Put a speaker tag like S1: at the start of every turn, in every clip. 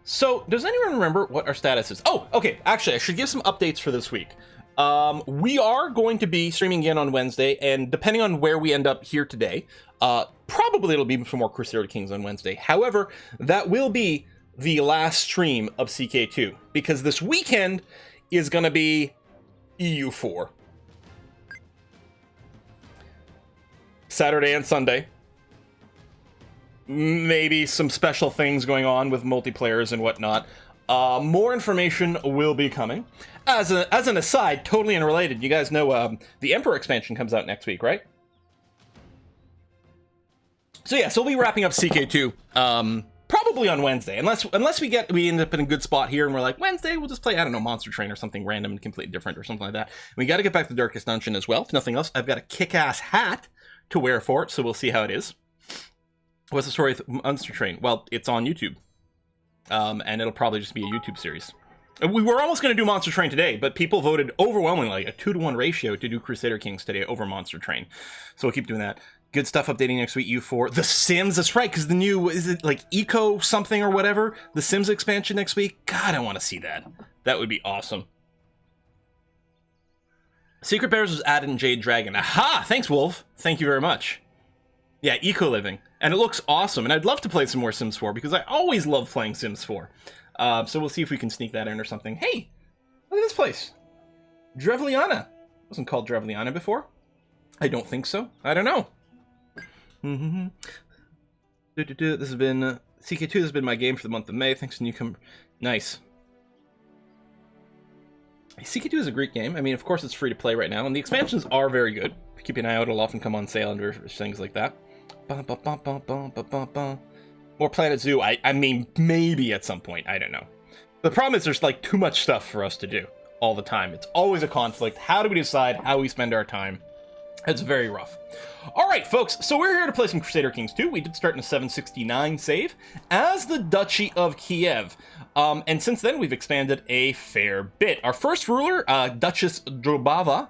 S1: So, does anyone remember what our status is? Oh, okay, actually, I should give some updates for this week. We are going to be streaming again on Wednesday, and depending on where we end up here today, probably it'll be some more Crusader Kings on Wednesday. However, that will be the last stream of CK2, because this weekend is going to be EU4. Saturday and Sunday. Maybe some special things going on with multiplayers and whatnot. More information will be coming. As an aside, totally unrelated, you guys know the Emperor expansion comes out next week, right? So yeah, so we'll be wrapping up CK2 probably on Wednesday, unless we end up in a good spot here and we're like, Wednesday we'll just play, I don't know, Monster Train or something random and completely different or something like that. We got to get back to Darkest Dungeon as well. If nothing else, I've got a kick-ass hat to wear for it, so we'll see how it is. What's the story with Monster Train? Well, it's on YouTube. And it'll probably just be a YouTube series. We were almost going to do Monster Train today, but people voted overwhelmingly, a 2-to-1 ratio, to do Crusader Kings today over Monster Train. So we'll keep doing that. Good stuff updating next week, U4. The Sims, that's right, because the new, is it like Eco something or whatever? The Sims expansion next week? God, I want to see that. That would be awesome. Secret Bears was added in Jade Dragon. Aha! Thanks, Wolf. Thank you very much. Yeah, eco-living. And it looks awesome. And I'd love to play some more Sims 4, because I always love playing Sims 4. So we'll see if we can sneak that in or something. Hey! Look at this place. Drevliana. Wasn't called Drevliana before. I don't think so. I don't know. This has been... CK2 has been my game for the month of May. Thanks to newcomer. Nice. CK2 is a great game. I mean, of course it's free to play right now, and the expansions are very good. If you keep an eye out, it'll often come on sale under things like that. More Planet Zoo. I mean, maybe at some point. I don't know. The problem is there's like too much stuff for us to do all the time. It's always a conflict. How do we decide how we spend our time? It's very rough. All right, folks. So we're here to play some Crusader Kings 2. We did start in a 769 save as the Duchy of Kiev. And since then, we've expanded a fair bit. Our first ruler, Duchess Dobrava,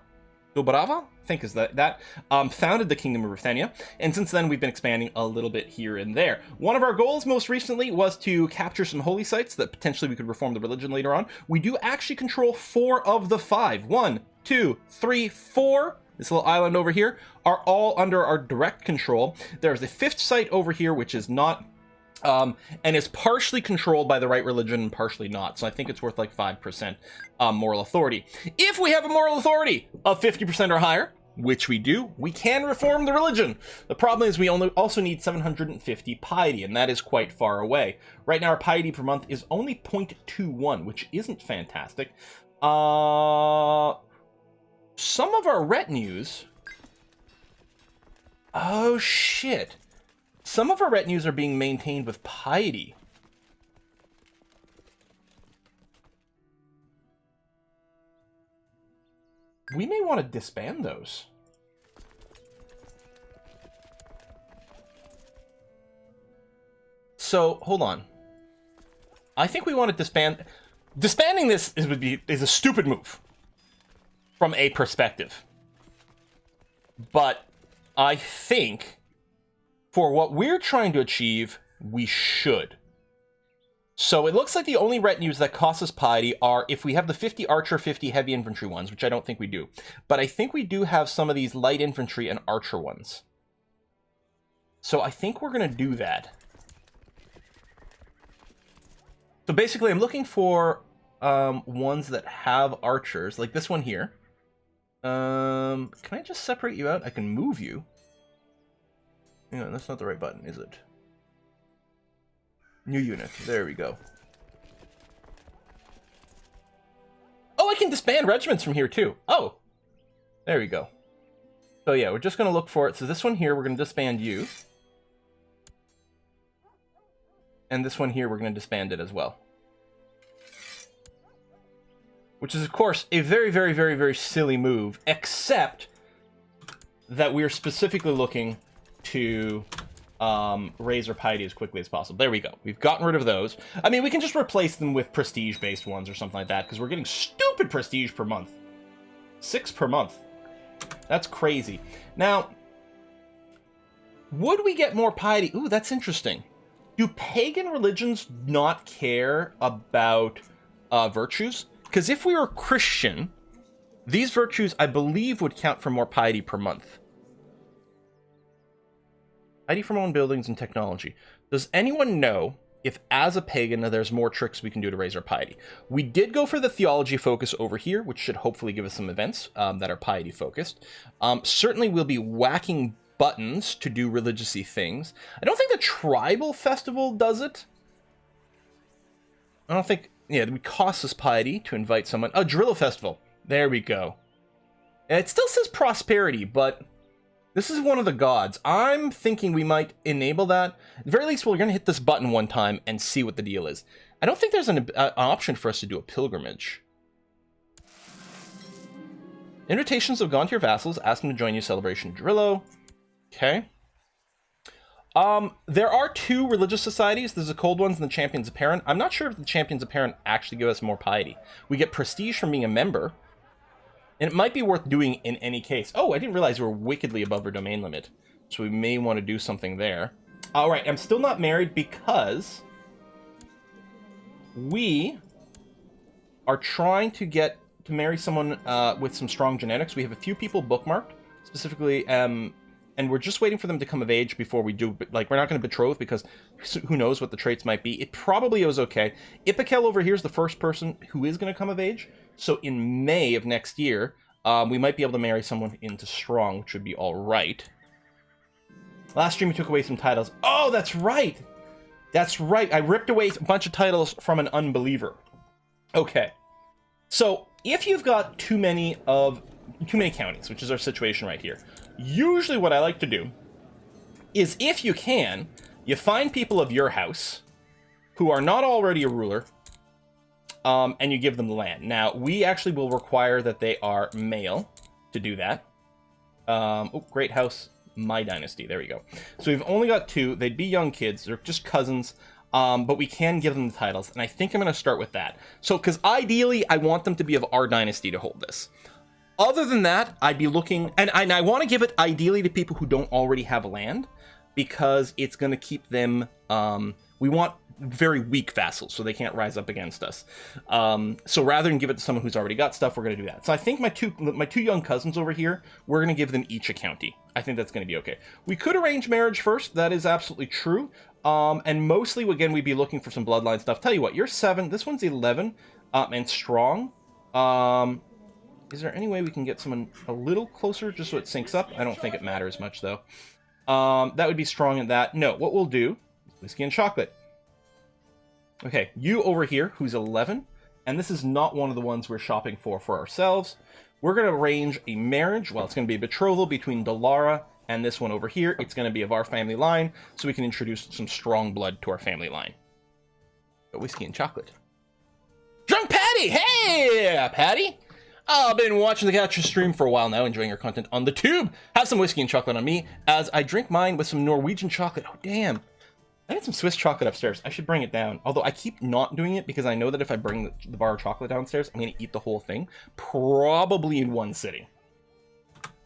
S1: I think is that founded the Kingdom of Ruthenia, and since then we've been expanding a little bit here and there. One of our goals most recently was to capture some holy sites that potentially we could reform the religion later on. We do actually control 4 of the 5. 1, 2, 3, 4. This little island over here are all under our direct control. There's a 5th site over here, which is not, and is partially controlled by the right religion and partially not. So I think it's worth like 5% moral authority. If we have a moral authority of 50% or higher, which we do, we can reform the religion. The problem is we also need 750 piety, and that is quite far away. Right now our piety per month is only 0.21, which isn't fantastic. Some of our retinues... Oh, shit. Some of our retinues are being maintained with piety. We may want to disband those. So, hold on. I think we want to disband... Disbanding this is a stupid move. From a perspective. But I think for what we're trying to achieve, we should. So it looks like the only retinues that cost us piety are if we have the 50 archer, 50 heavy infantry ones, which I don't think we do. But I think we do have some of these light infantry and archer ones. So I think we're going to do that. So basically I'm looking for ones that have archers, like this one here. Can I just separate you out? I can move you. Yeah, that's not the right button, is it? New unit. There we go. Oh, I can disband regiments from here too. Oh, there we go. So yeah, we're just going to look for it. So this one here, we're going to disband you. And this one here, we're going to disband it as well. Which is, of course, a very, very, very, very silly move, except that we're specifically looking to raise our piety as quickly as possible. There we go. We've gotten rid of those. I mean, we can just replace them with prestige-based ones or something like that, because we're getting stupid prestige per month. 6 per month. That's crazy. Now, would we get more piety? Ooh, that's interesting. Do pagan religions not care about virtues? Because if we were Christian, these virtues, I believe, would count for more piety per month. Piety from own buildings and technology. Does anyone know if, as a pagan, there's more tricks we can do to raise our piety? We did go for the theology focus over here, which should hopefully give us some events that are piety focused. Certainly, we'll be whacking buttons to do religious-y things. I don't think the tribal festival does it. I don't think... Yeah, it would cost us piety to invite someone. Oh, Drillo Festival. There we go. And it still says prosperity, but this is one of the gods. I'm thinking we might enable that. At the very least, we're going to hit this button one time and see what the deal is. I don't think there's an option for us to do a pilgrimage. Invitations have gone to your vassals. Ask them to join you. Celebration Drillo. Okay. There are 2 religious societies. There's the Cold Ones and the Champions of Perrin. I'm not sure if the Champions of Perrin actually give us more piety. We get prestige from being a member, and it might be worth doing in any case. Oh, I didn't realize we were wickedly above our domain limit, so we may want to do something there. All right, I'm still not married because we are trying to get to marry someone with some strong genetics. We have a few people bookmarked, specifically, and we're just waiting for them to come of age before we do, like, we're not going to betroth because who knows what the traits might be. It probably is okay. Ipikel over here is the first person who is going to come of age. So in May of next year, we might be able to marry someone into strong, which would be all right. Last stream we took away some titles. Oh, that's right. That's right. I ripped away a bunch of titles from an unbeliever. Okay. So if you've got too many counties, which is our situation right here, usually what I like to do is, if you can, you find people of your house who are not already a ruler, and you give them the land. Now, we actually will require that they are male to do that. Oh, great house, my dynasty. There we go. So we've only got 2. They'd be young kids. They're just cousins. But we can give them the titles, and I think I'm going to start with that. So, because ideally, I want them to be of our dynasty to hold this. Other than that, I'd be looking, and I want to give it ideally to people who don't already have land, because it's going to keep them, we want very weak vassals, so they can't rise up against us. So rather than give it to someone who's already got stuff, we're going to do that. So I think my two young cousins over here, we're going to give them each a county. I think that's going to be okay. We could arrange marriage first, that is absolutely true. And mostly, again, we'd be looking for some bloodline stuff. Tell you what, you're 7, this one's 11, and strong. Is there any way we can get someone a little closer just so it syncs up? I don't think it matters much, though. That would be strong in that. No, what we'll do, whiskey and chocolate. Okay, you over here, who's 11, and this is not one of the ones we're shopping for ourselves. We're going to arrange a marriage. Well, it's going to be a betrothal between Dalara and this one over here. It's going to be of our family line, so we can introduce some strong blood to our family line. But whiskey and chocolate. Drunk Patty! Hey, Patty! I've been watching the Catcher stream for a while now, enjoying your content on the tube. Have some whiskey and chocolate on me as I drink mine with some Norwegian chocolate. Oh, damn. I had some Swiss chocolate upstairs. I should bring it down. Although I keep not doing it because I know that if I bring the bar of chocolate downstairs, I'm going to eat the whole thing. Probably in one sitting.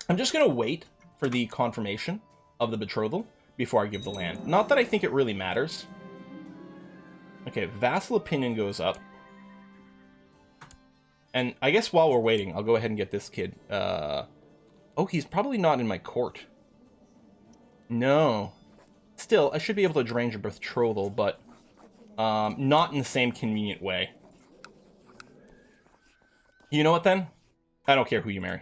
S1: I'm just going to wait for the confirmation of the betrothal before I give the land. Not that I think it really matters. Okay, vassal opinion goes up. And I guess while we're waiting, I'll go ahead and get this kid. Oh, he's probably not in my court. No. Still, I should be able to arrange a betrothal, but not in the same convenient way. You know what, then? I don't care who you marry.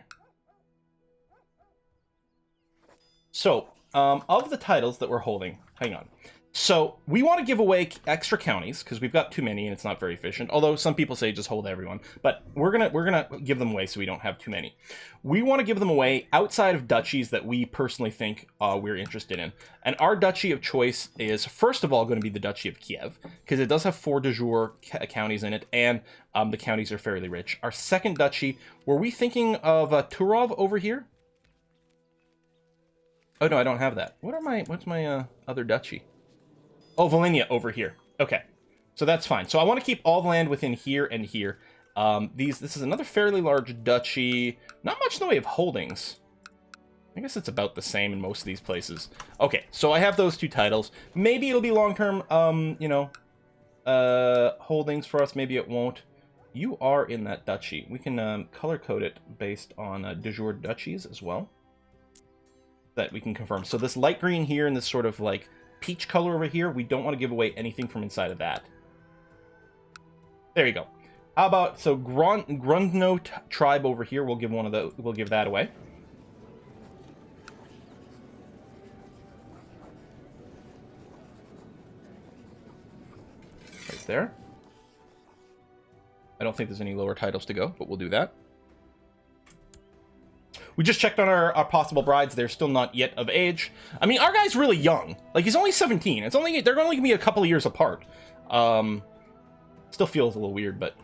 S1: So, of the titles that we're holding, hang on. So, we want to give away extra counties, because we've got too many and it's not very efficient. Although, some people say just hold everyone. But we're gonna give them away so we don't have too many. We want to give them away outside of duchies that we personally think we're interested in. And our duchy of choice is, first of all, going to be the Duchy of Kiev, because it does have 4 de jure counties in it, and the counties are fairly rich. Our second duchy, were we thinking of Turov over here? Oh, no, I don't have that. What's my other duchy? Oh, Volhynia over here. Okay, so that's fine. So I want to keep all the land within here and here. This is another fairly large duchy. Not much in the way of holdings. I guess it's about the same in most of these places. Okay, so I have those 2 titles. Maybe it'll be long-term, you know, holdings for us. Maybe it won't. You are in that duchy. We can color code it based on de jure duchies as well. That we can confirm. So this light green here and this sort of like peach color over here, we don't want to give away anything from inside of that. There you go. How about, so Grundno tribe over here, we'll give one of the, we'll give that away. Right there. I don't think there's any lower titles to go, but we'll do that. We just checked on our possible brides. They're still not yet of age. I mean, our guy's really young. Like, he's only 17. It's only, they're only gonna be a couple of years apart. Still feels a little weird, but...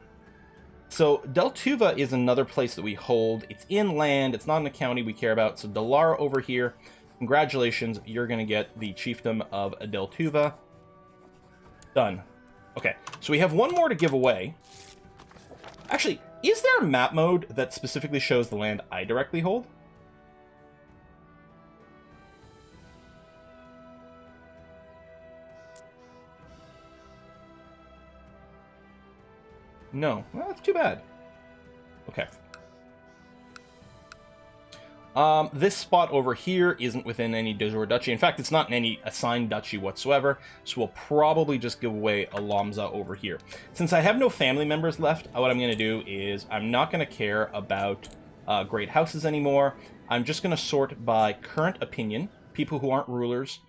S1: So, Deltuva is another place that we hold. It's inland. It's not in the county we care about. So, Delara over here. Congratulations. You're gonna get the chiefdom of Deltuva. Done. Okay, so we have one more to give away. Actually, is there a map mode that specifically shows the land I directly hold? No. Well, that's too bad. Okay. This spot over here isn't within any de jure duchy. In fact, it's not in any assigned duchy whatsoever, so we'll probably just give away a Lomza over here. Since I have no family members left, what I'm going to do is I'm not going to care about great houses anymore. I'm just going to sort by current opinion, people who aren't rulers.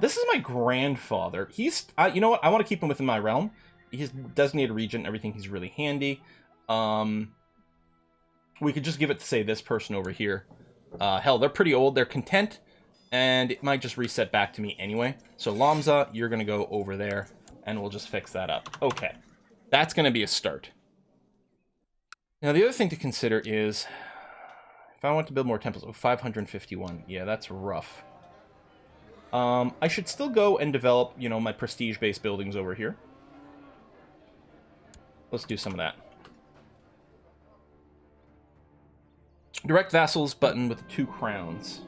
S1: This is my grandfather. He's, you know what, I want to keep him within my realm. He's designated regent and everything. He's really handy. We could just give it to, say, this person over here. Hell, they're pretty old. They're content, and it might just reset back to me anyway. So, Lomza, you're going to go over there, and we'll just fix that up. Okay. That's going to be a start. Now, the other thing to consider is, if I want to build more temples, 551. Yeah, that's rough. I should still go and develop, you know, my prestige-based buildings over here. Let's do some of that. Direct vassals button with 2 crowns.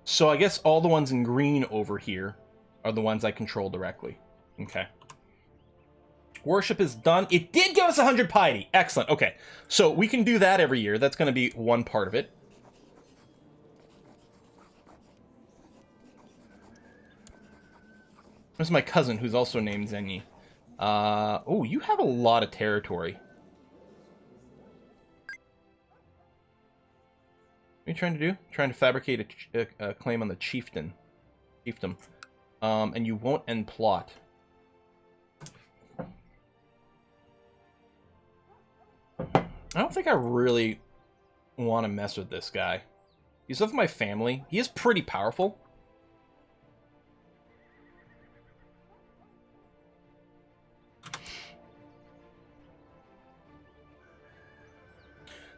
S1: So I guess all the ones in green over here are the ones I control directly. Okay. Worship is done. It did give us 100 piety. Excellent. Okay. So we can do that every year. That's going to be one part of it. This is my cousin who's also named Zenyi. Oh, you have a lot of territory. What are you trying to do? Trying to fabricate a claim on the chiefdom. And you won't end plot. I don't think I really want to mess with this guy. He's of my family. He is pretty powerful.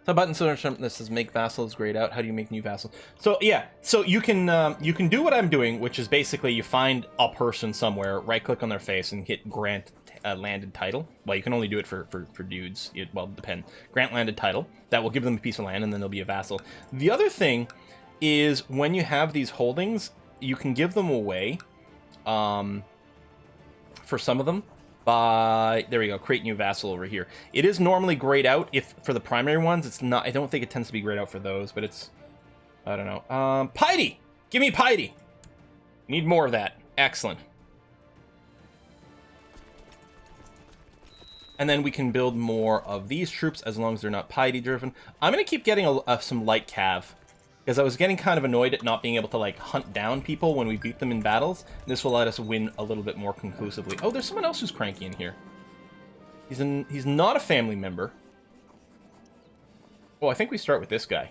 S1: The button so this says make vassals grayed out. How do you make new vassals? So yeah, so you can do what I'm doing, which is basically you find a person somewhere, right click on their face, and hit grant landed title. Well, you can only do it for dudes. Well, depend. Grant landed title. That will give them a piece of land, and then they'll be a vassal. The other thing is when you have these holdings, you can give them away. For some of them. There we go, create new vassal over here. It is normally grayed out if for the primary ones. It's not, I don't think it tends to be grayed out for those, but it's, I don't know. Piety! Give me piety! Need more of that. Excellent. And then we can build more of these troops as long as they're not piety driven. I'm going to keep getting some light cav, because I was getting kind of annoyed at not being able to, like, hunt down people when we beat them in battles. This will let us win a little bit more conclusively. Oh, there's someone else who's cranky in here. He's not a family member. Oh, I think we start with this guy.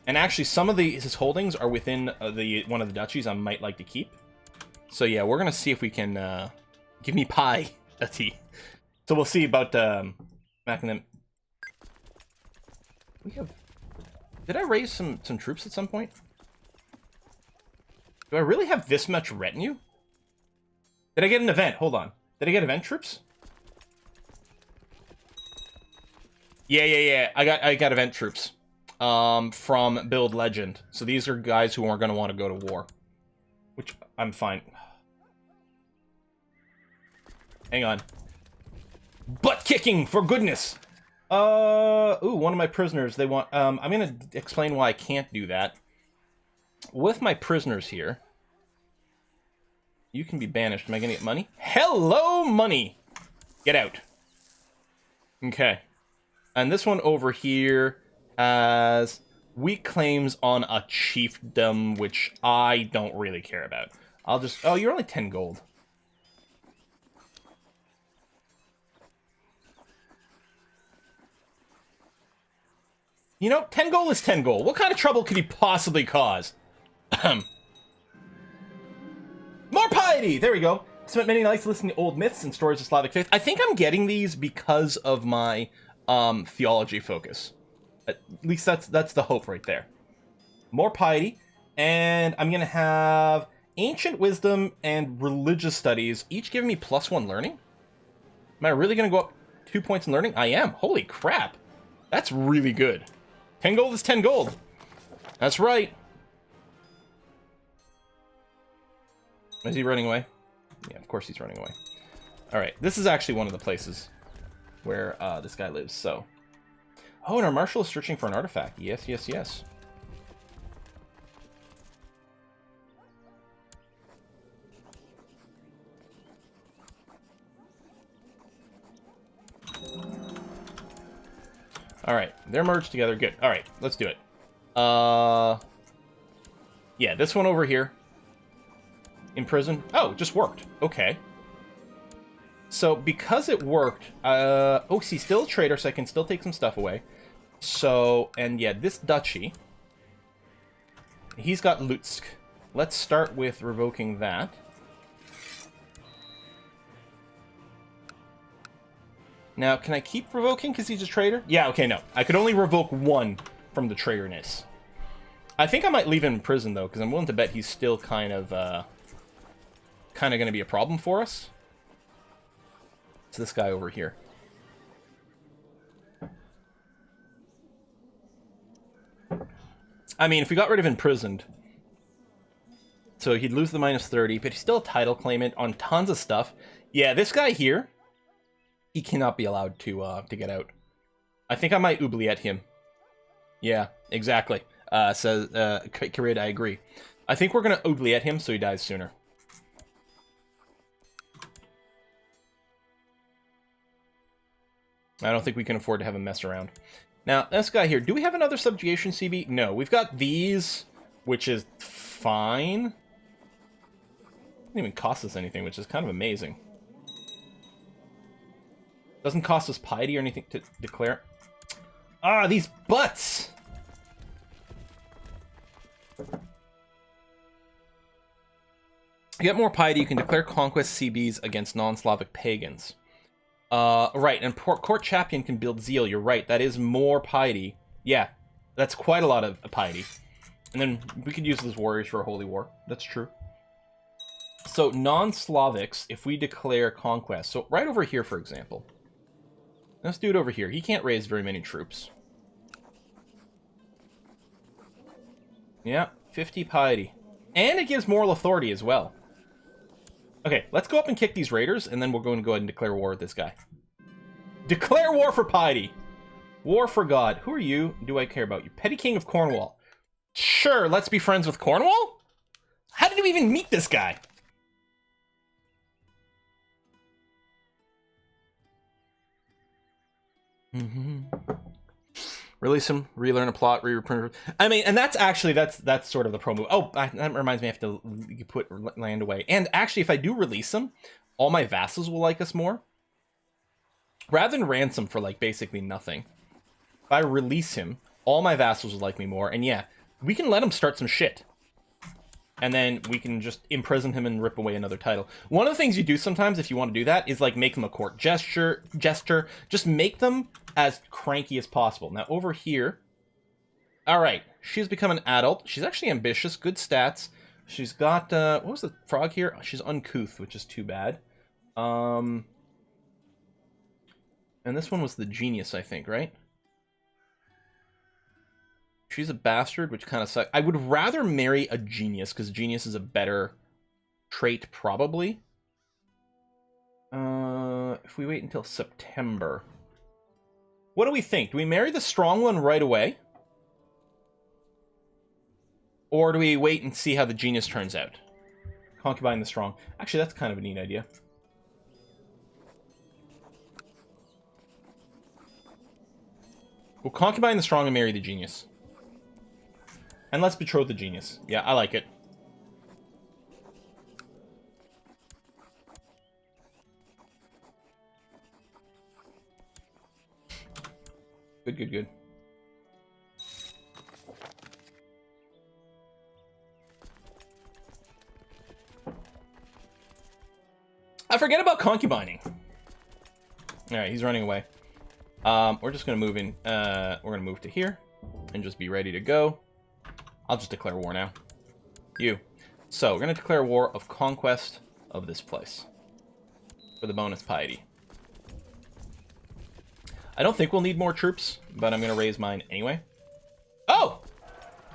S1: And actually, some of his holdings are within one of the duchies I might like to keep. So yeah, we're going to see if we can give me pie, a tea. So we'll see about smacking them. Did I raise some troops at some point? Do I really have this much retinue? Did I get an event? Hold on. Did I get event troops? Yeah. I got event troops. From Build Legend. So these are guys who aren't going to want to go to war. Which, I'm fine. Hang on. Butt kicking, for goodness! Ooh, one of my prisoners, they want, I'm gonna explain why I can't do that. With my prisoners here, you can be banished. Am I gonna get money? Hello, money! Get out. Okay. And this one over here has weak claims on a chiefdom, which I don't really care about. I'll just... Oh, you're only 10 gold. You know, 10 gold is 10 gold. What kind of trouble could he possibly cause? More piety! There we go. Spent many nights listening to old myths and stories of Slavic faith. I think I'm getting these because of my theology focus. At least that's the hope right there. More piety. And I'm going to have ancient wisdom and religious studies, each giving me +1 learning. Am I really going to go up 2 points in learning? I am. Holy crap. That's really good. 10 gold is 10 gold. That's right. Is he running away? Yeah, of course he's running away. Alright, this is actually one of the places where this guy lives, so... Oh, and our marshal is searching for an artifact. Yes. Alright, they're merged together. Good. Alright, let's do it. Yeah, this one over here. In prison. Oh, it just worked. Okay. So, because it worked, oh, he's still a traitor, so I can still take some stuff away. So, and yeah, this duchy, he's got Lutsk. Let's start with revoking that. Now, can I keep revoking because he's a traitor? Yeah, okay, no. I could only revoke one from the traitorness. I think I might leave him in prison, though, because I'm willing to bet he's still kind of going to be a problem for us. It's this guy over here. I mean, if we got rid of imprisoned, so he'd lose the -30, but he's still a title claimant on tons of stuff. Yeah, this guy here, he cannot be allowed to get out. I think I might oubliette him. Yeah, exactly. Says Kirid, I agree. I think we're gonna oubliette him so he dies sooner. I don't think we can afford to have him mess around. Now, this guy here, do we have another subjugation CB? No, we've got these, which is fine. Doesn't even cost us anything, which is kind of amazing. Doesn't cost us piety or anything to declare. Ah, these butts! You get more piety, you can declare conquest CBs against non-Slavic pagans. Right, and court champion can build zeal. You're right, that is more piety. Yeah, that's quite a lot of piety. And then we could use those warriors for a holy war. That's true. So, non-Slavics, if we declare conquest. So, right over here, for example. Let's do it over here. He can't raise very many troops. Yeah, 50 piety. And it gives moral authority as well. Okay, let's go up and kick these raiders, and then we're going to go ahead and declare war with this guy. Declare war for piety! War for God. Who are you? Do I care about you? Petty King of Cornwall. Sure, let's be friends with Cornwall? How did you even meet this guy? Release him, relearn a plot, re-reprint. I mean, and that's actually, that's sort of the pro move. Oh, that reminds me, I have to put land away. And actually, if I do release him, all my vassals will like us more. Rather than ransom for, like, basically nothing. If I release him, all my vassals will like me more. And yeah, we can let him start some shit. And then we can just imprison him and rip away another title. One of the things you do sometimes, if you want to do that, is, like, make them a court jester. Just make them as cranky as possible. Now, over here... Alright, she's become an adult. She's actually ambitious, good stats. She's got, what was the frog here? She's uncouth, which is too bad. And this one was the genius, I think, right? She's a bastard, which kind of sucks. I would rather marry a genius, because genius is a better trait, probably. If we wait until September. What do we think? Do we marry the strong one right away? Or do we wait and see how the genius turns out? Concubine the strong. Actually, that's kind of a neat idea. We'll concubine the strong and marry the genius. And let's betroth the genius. Yeah, I like it. Good, good, good. I forget about concubining. Alright, he's running away. We're just gonna move in. We're gonna move to here and just be ready to go. I'll just declare war now. You. So, we're gonna declare war of conquest of this place. For the bonus piety. I don't think we'll need more troops, but I'm gonna raise mine anyway. Oh!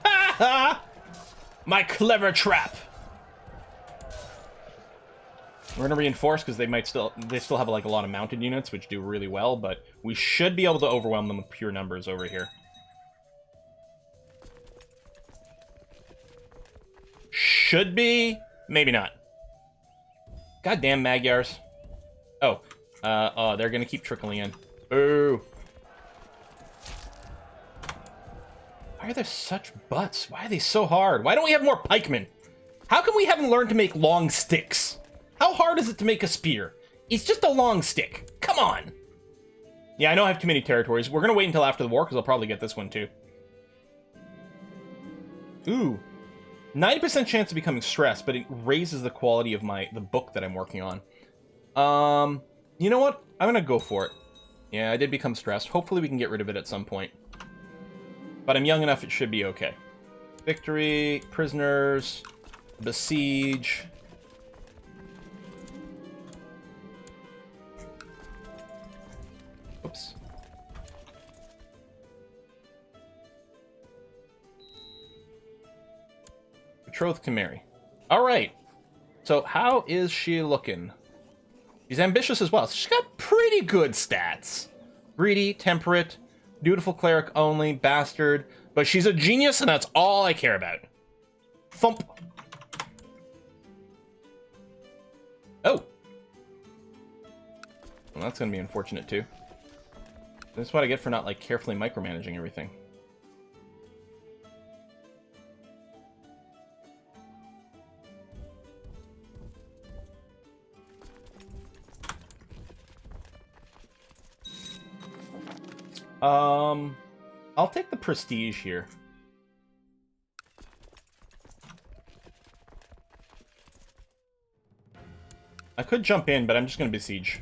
S1: Ha ha! My clever trap! We're gonna reinforce because they still have like a lot of mounted units which do really well, but we should be able to overwhelm them with pure numbers over here. Should be, maybe not. Goddamn Magyars. Oh, they're gonna keep trickling in. Ooh. Why are there such butts? Why are they so hard? Why don't we have more pikemen? How come we haven't learned to make long sticks? How hard is it to make a spear? It's just a long stick. Come on. Yeah, I know I have too many territories. We're going to wait until after the war, because I'll probably get this one, too. Ooh. 90% chance of becoming stressed, but it raises the quality of the book that I'm working on. You know what? I'm going to go for it. Yeah, I did become stressed. Hopefully we can get rid of it at some point. But I'm young enough, it should be okay. Victory, prisoners, besiege. Oops. Betrothed can marry. Alright. So how is she looking? She's ambitious as well. So she's got pretty good stats. Greedy, temperate, dutiful cleric only, bastard. But she's a genius, and that's all I care about. Thump. Oh. Well, that's going to be unfortunate, too. That's what I get for not, like, carefully micromanaging everything. I'll take the prestige here. I could jump in, but I'm just going to besiege.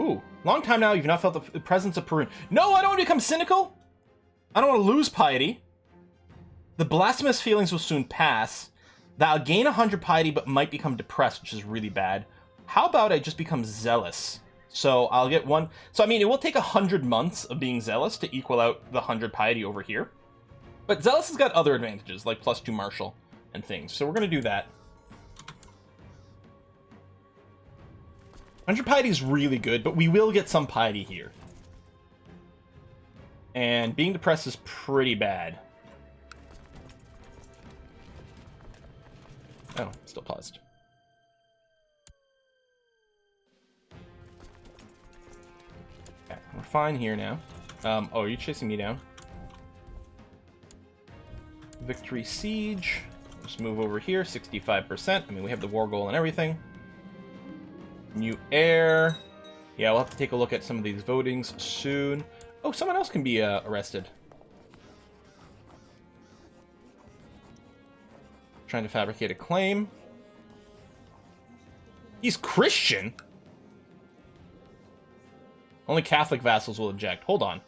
S1: Ooh, long time now you've not felt the presence of Perun. No, I don't want to become cynical. I don't want to lose piety. The blasphemous feelings will soon pass. That I'll gain 100 piety, but might become depressed, which is really bad. How about I just become zealous? So I'll get one. So I mean, it will take 100 months of being zealous to equal out the 100 piety over here. But zealous has got other advantages, like +2 martial and things. So we're going to do that. 100 piety is really good, but we will get some piety here. And being depressed is pretty bad. Oh, still paused. Okay, we're fine here now. Oh, are you chasing me down? Victory Siege. Just move over here, 65%. I mean, we have the war goal and everything. New heir. Yeah, we'll have to take a look at some of these votings soon. Oh, someone else can be arrested. Trying to fabricate a claim. He's Christian? Only Catholic vassals will object. Hold on.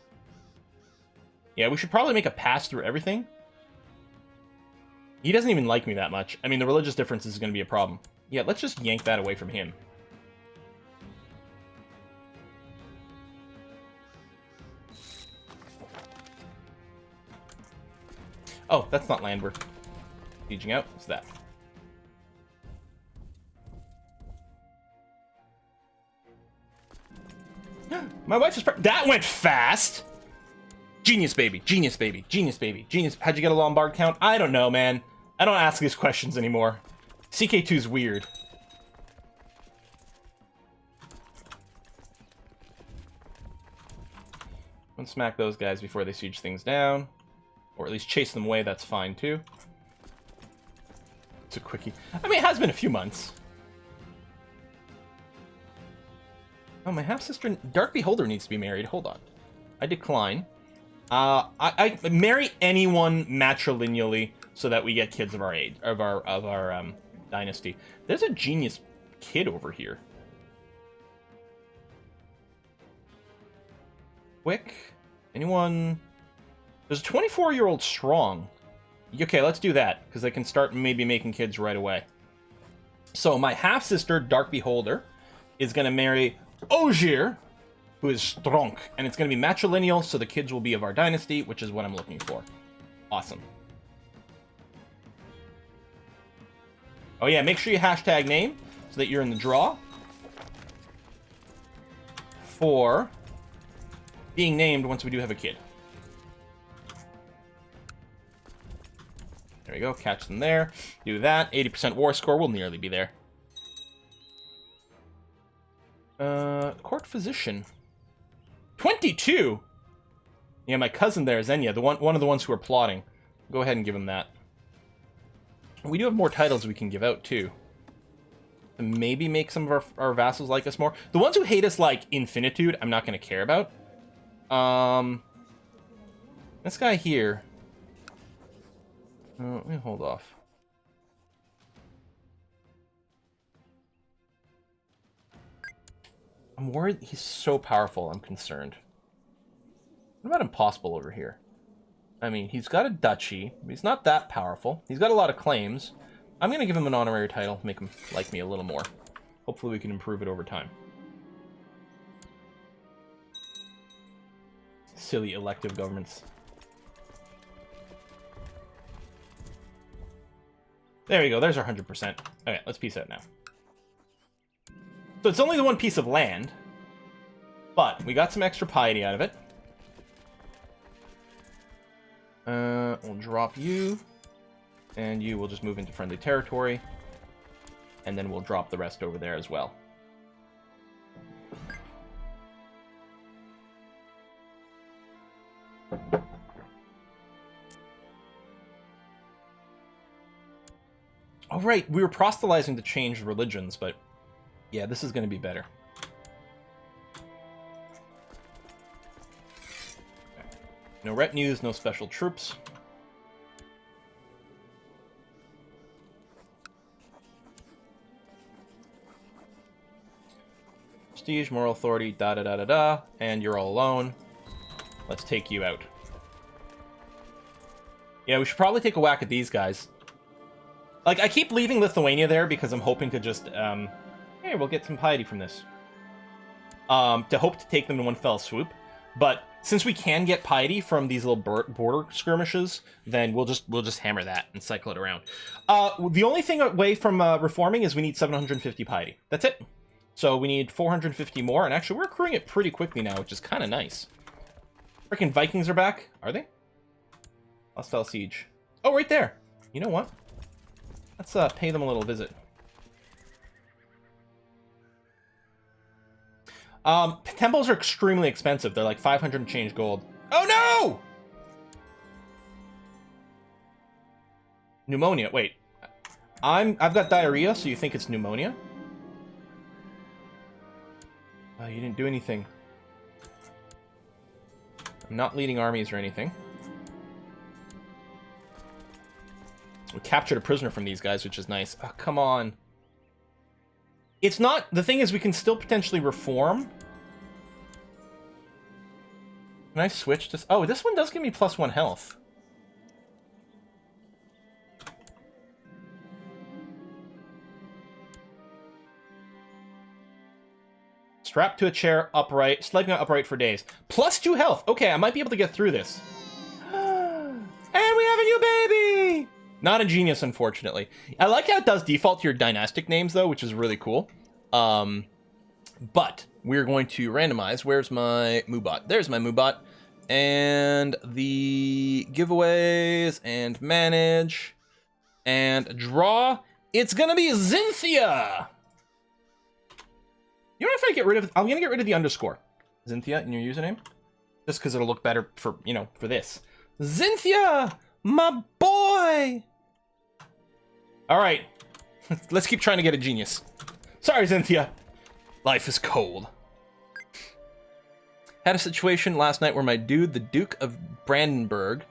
S1: Yeah, we should probably make a pass through everything. He doesn't even like me that much. I mean, the religious difference is going to be a problem. Yeah, let's just yank that away from him. Oh, that's not land we're sieging out. It's that. My wife is that went fast! Genius, baby. Genius, baby. Genius, baby. Genius. How'd you get a Lombard count? I don't know, man. I don't ask these questions anymore. CK2's weird. Let's smack those guys before they siege things down. Or at least chase them away, that's fine too. It's a quickie. I mean, it has been a few months. Oh, my half-sister, Dark Beholder, needs to be married. Hold on. I decline. I marry anyone matrilineally so that we get kids of our age, of our dynasty. There's a genius kid over here. Quick. Anyone? There's a 24-year-old strong. Okay, let's do that, because I can start maybe making kids right away. So my half-sister, Dark Beholder, is going to marry Ogier, who is strong, and it's going to be matrilineal, so the kids will be of our dynasty, which is what I'm looking for. Awesome. Oh yeah, make sure you hashtag name, so that you're in the draw for being named once we do have a kid. There we go, catch them there. Do that, 80% war score, we'll nearly be there. Court physician. 22? Yeah, my cousin there, Xenia, one of the ones who are plotting. Go ahead and give him that. We do have more titles we can give out, too. And maybe make some of our vassals like us more. The ones who hate us like infinitude, I'm not going to care about. This guy here. Let me hold off. I'm worried he's so powerful, I'm concerned. What about impossible over here? I mean, he's got a duchy. He's not that powerful. He's got a lot of claims. I'm going to give him an honorary title, make him like me a little more. Hopefully we can improve it over time. Silly elective governments. There we go, there's our 100%. Okay, let's peace out now. So it's only the one piece of land, but we got some extra piety out of it. We'll drop you, and you will just move into friendly territory, and then we'll drop the rest over there as well. Oh, right, we were proselytizing to change religions, but yeah, this is going to be better. Okay. No retinues, no special troops. Prestige, moral authority, da-da-da-da-da, and you're all alone. Let's take you out. Yeah, we should probably take a whack at these guys. Like, I keep leaving Lithuania there because I'm hoping to just, hey, we'll get some piety from this. To hope to take them in one fell swoop. But since we can get piety from these little border skirmishes, then we'll just hammer that and cycle it around. The only thing away from reforming is we need 750 piety. That's it. So we need 450 more, and actually we're accruing it pretty quickly now, which is kind of nice. Freaking Vikings are back. Are they? Hostile siege. Oh, right there. You know what? Let's pay them a little visit. Temples are extremely expensive. They're like 500 and change gold. Oh no! Pneumonia. Wait. I've got diarrhea, so you think it's pneumonia? You didn't do anything. I'm not leading armies or anything. We captured a prisoner from these guys, which is nice. Oh, come on. It's not... The thing is, we can still potentially reform. Can I switch this? Oh, this one does give me +1 health. Strapped to a chair, upright. Sleeping upright for days. +2 health. Okay, I might be able to get through this. And we have a new Not a genius, unfortunately. I like how it does default to your dynastic names, though, which is really cool. But we're going to randomize. Where's my Moobot? There's my Moobot. And the giveaways and manage and draw. It's going to be Xynthia. You know, if I get rid of... I'm going to get rid of the underscore. Xynthia in your username. Just because it'll look better for, you know, for this. Xynthia, my boy. All right. Let's keep trying to get a genius. Sorry, Xynthia. Life is cold. Had a situation last night where my dude, the Duke of Brandenburg,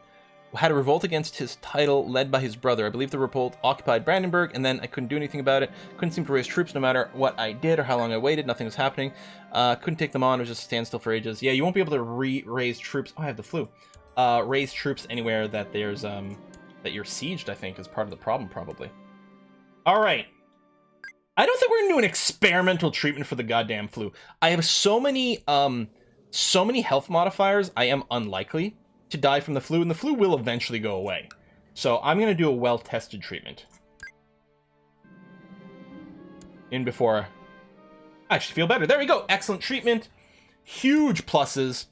S1: had a revolt against his title led by his brother. I believe the revolt occupied Brandenburg, and then I couldn't do anything about it. Couldn't seem to raise troops no matter what I did or how long I waited. Nothing was happening. Couldn't take them on. It was just a standstill for ages. Yeah, you won't be able to raise troops. Oh, I have the flu. Raise troops anywhere that there's that you're sieged, I think, is part of the problem, probably. All right. I don't think we're gonna do an experimental treatment for the goddamn flu. I have so many health modifiers. I am unlikely to die from the flu, and the flu will eventually go away. So I'm gonna do a well-tested treatment. In before I actually feel better. There we go. Excellent treatment. Huge pluses.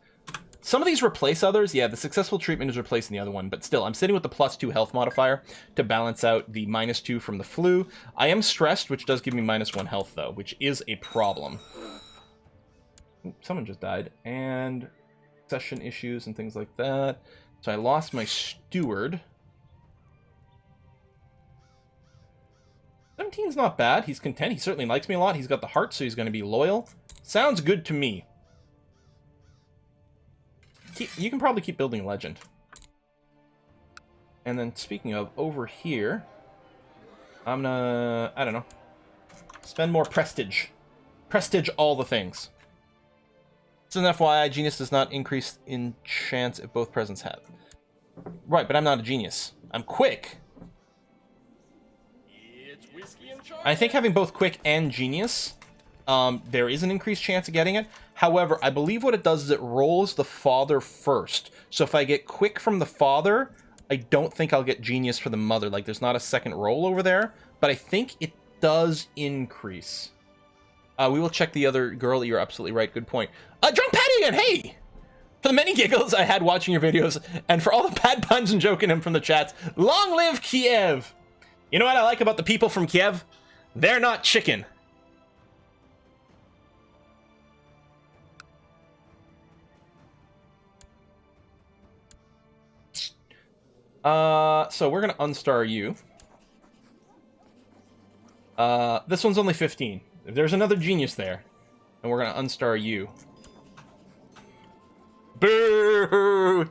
S1: Some of these replace others. Yeah, the successful treatment is replacing the other one, but still, I'm sitting with the +2 health modifier to balance out the -2 from the flu. I am stressed, which does give me -1 health, though, which is a problem. Ooh, someone just died. And succession issues and things like that. So I lost my steward. 17's not bad. He's content. He certainly likes me a lot. He's got the heart, so he's going to be loyal. Sounds good to me. You can probably keep building legend. And then speaking of, over here, I'm gonna, I don't know, spend more prestige. Prestige all the things. So an FYI, genius does not increase in chance if both presents have. Right, but I'm not a genius. I'm quick. It's whiskey and chocolate. I think having both quick and genius, there is an increased chance of getting it. However, I believe what it does is it rolls the father first. So if I get quick from the father, I don't think I'll get genius for the mother. Like, there's not a second roll over there, but I think it does increase. We will check the other girl. You're absolutely right. Good point. Drunk Patty again. Hey! For the many giggles I had watching your videos, and for all the bad puns and joking him from the chats, long live Kiev! You know what I like about the people from Kiev? They're not chicken. So we're gonna unstar you. This one's only 15. If there's another genius there, and we're gonna unstar you. Boo!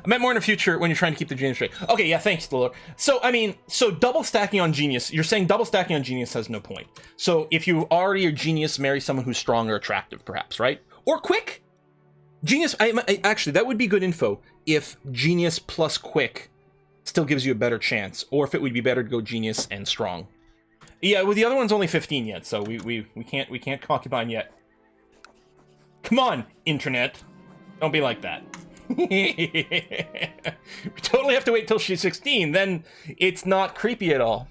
S1: I meant more in the future when you're trying to keep the genius straight. Okay, yeah, thanks, Lord. So, I mean, so double stacking on genius, you're saying double stacking on genius has no point. So if you already are genius, marry someone who's strong or attractive, perhaps, right? Or quick? Genius, actually, that would be good info if genius plus quick still gives you a better chance, or if it would be better to go genius and strong. Yeah, well, the other one's only 15 yet, so we can't concubine yet. Come on, internet. Don't be like that. We totally have to wait till she's 16, then it's not creepy at all.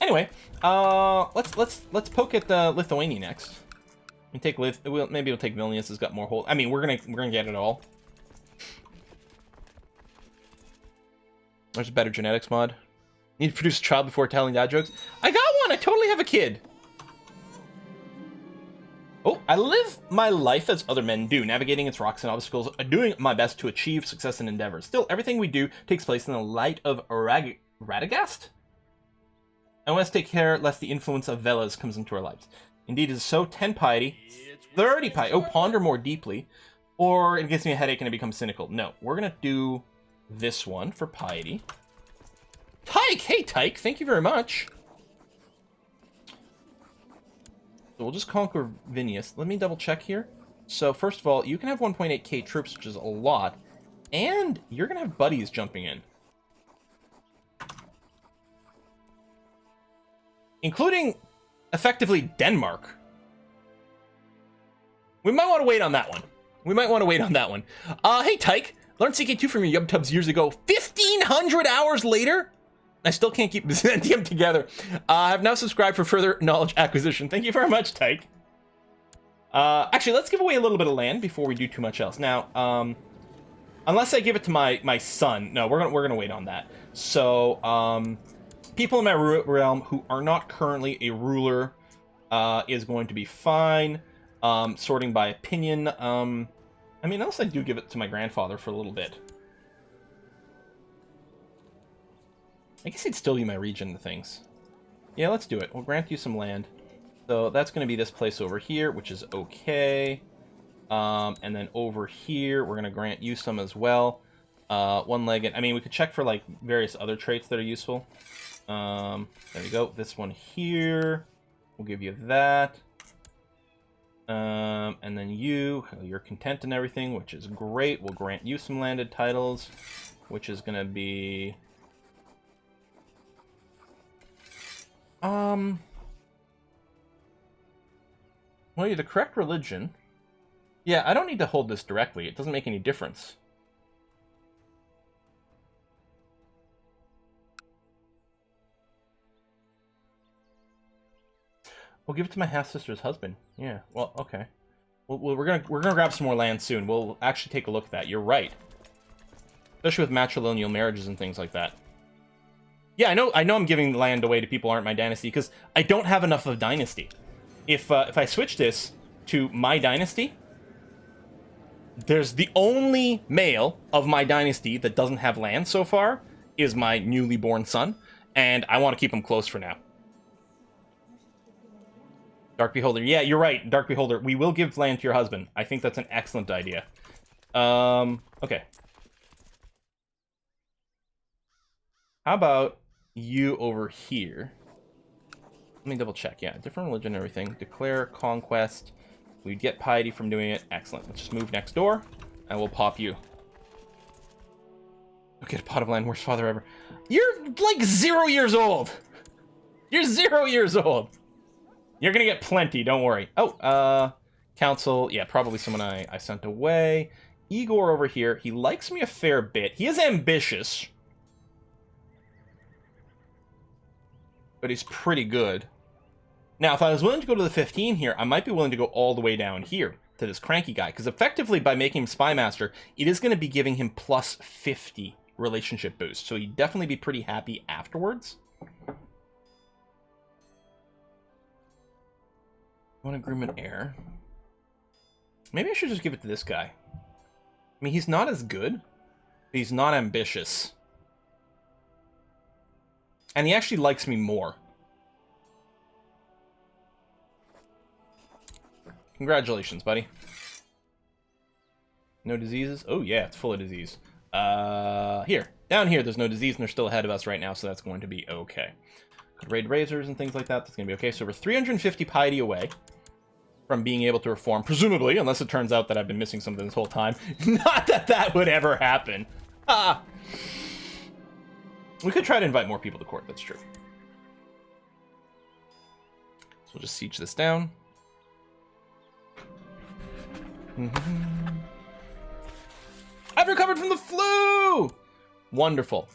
S1: Anyway, let's poke at Lithuania next. We take maybe we'll take Vilnius. Has got more hold. I mean, we're gonna get it all. There's a better genetics mod. Need to produce a child before telling dad jokes. I got one. I totally have a kid. Oh, I live my life as other men do, navigating its rocks and obstacles, doing my best to achieve success and endeavors. Still, everything we do takes place in the light of Radagast? I must take care lest the influence of Velas comes into our lives. Indeed, it is so. 10 piety, 30 piety. Oh, ponder more deeply, or it gives me a headache and I become cynical. No, we're gonna do this one for piety. Tyke! Hey, Tyke! Thank you very much. So we'll just conquer Vilnius. Let me double check here. So first of all, you can have 1.8k troops, which is a lot, and you're gonna have buddies jumping in. Including, effectively, Denmark. We might want to wait on that one. Hey, Tyke! Learned CK2 from your YubTubs years ago. 15 300 hours later? I still can't keep Byzantium together. I have now subscribed for further knowledge acquisition. Thank you very much, Tyke. Actually, let's give away a little bit of land before we do too much else. Now, unless I give it to my son. No, we're gonna wait on that. So, people in my realm who are not currently a ruler is going to be fine. Sorting by opinion. I mean, unless I do give it to my grandfather for a little bit. I guess he'd still be my region to things. Yeah, let's do it. We'll grant you some land. So that's going to be this place over here, which is okay. And then over here, we're going to grant you some as well. One-legged. I mean, we could check for, like, various other traits that are useful. There we go. This one here. We'll give you that. And then you're content and everything, which is great. We'll grant you some landed titles, which is going to be... Well, you're the correct religion. Yeah, I don't need to hold this directly. It doesn't make any difference. We'll give it to my half-sister's husband. Yeah, well, okay. We're gonna grab some more land soon. We'll actually take a look at that. You're right. Especially with matrilineal marriages and things like that. Yeah, I know I'm giving land away to people who aren't my dynasty, because I don't have enough of dynasty. If I switch this to my dynasty, there's the only male of my dynasty that doesn't have land so far is my newly born son, and I want to keep him close for now. Dark Beholder. Yeah, you're right, Dark Beholder. We will give land to your husband. I think that's an excellent idea. Okay. How about you over here? Let me double check. Yeah, different religion and everything. Declare conquest. We'd get piety from doing it. Excellent. Let's just move next door, and we'll pop you. Okay, a pot of land. Worst father ever. You're like 0 years old. You're 0 years old. You're gonna get plenty. Don't worry. Oh, council. Yeah, probably someone I sent away. Igor over here. He likes me a fair bit. He is ambitious, but he's pretty good. Now, if I was willing to go to the 15 here, I might be willing to go all the way down here to this cranky guy, because effectively, by making him Spy Master, it is going to be giving him plus 50 relationship boost, so he'd definitely be pretty happy afterwards. One agreement heir. Maybe I should just give it to this guy. I mean, he's not as good, but he's not ambitious. And he actually likes me more. Congratulations, buddy. No diseases? Oh, yeah, it's full of disease. Here. Down here, there's no disease, and they're still ahead of us right now, so that's going to be okay. Could raid razors and things like that. That's going to be okay. So we're 350 piety away from being able to reform, presumably, unless it turns out that I've been missing something this whole time. Not that that would ever happen. Ah! We could try to invite more people to court, that's true. So we'll just siege this down. I've recovered from the flu! Wonderful.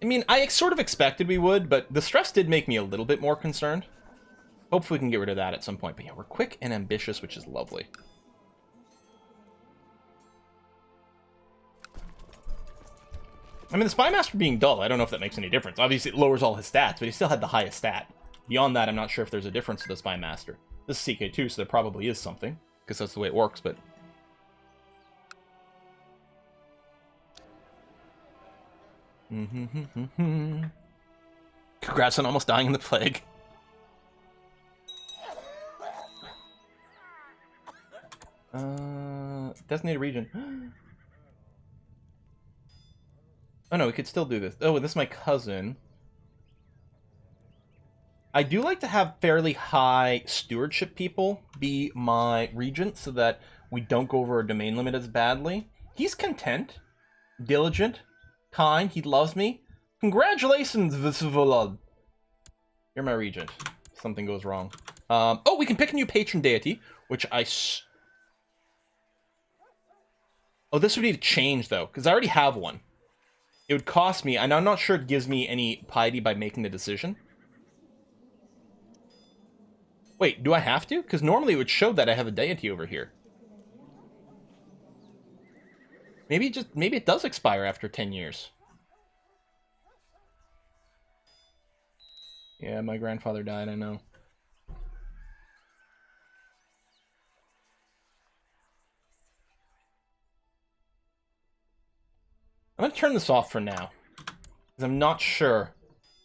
S1: I mean, I sort of expected we would, but the stress did make me a little bit more concerned. Hopefully we can get rid of that at some point. But yeah, we're quick and ambitious, which is lovely. I mean, the Spy Master being dull, I don't know if that makes any difference. Obviously, it lowers all his stats, but he still had the highest stat. Beyond that, I'm not sure if there's a difference to the Spy Master. This is CK2, so there probably is something, because that's the way it works, but... Congrats on almost dying in the plague. Designated region. Oh no, we could still do this. Oh, this is my cousin. I do like to have fairly high stewardship people be my regent so that we don't go over our domain limit as badly. He's content, diligent, kind, he loves me. Congratulations, Visvolod. You're my regent. If something goes wrong. Oh, we can pick a new patron deity, which Oh, this would need to change, though, because I already have one. It would cost me, and I'm not sure it gives me any piety by making the decision. Wait, do I have to? Because normally it would show that I have a deity over here. Maybe it does expire after 10 years. Yeah, my grandfather died, I know. I'm going to turn this off for now, because I'm not sure.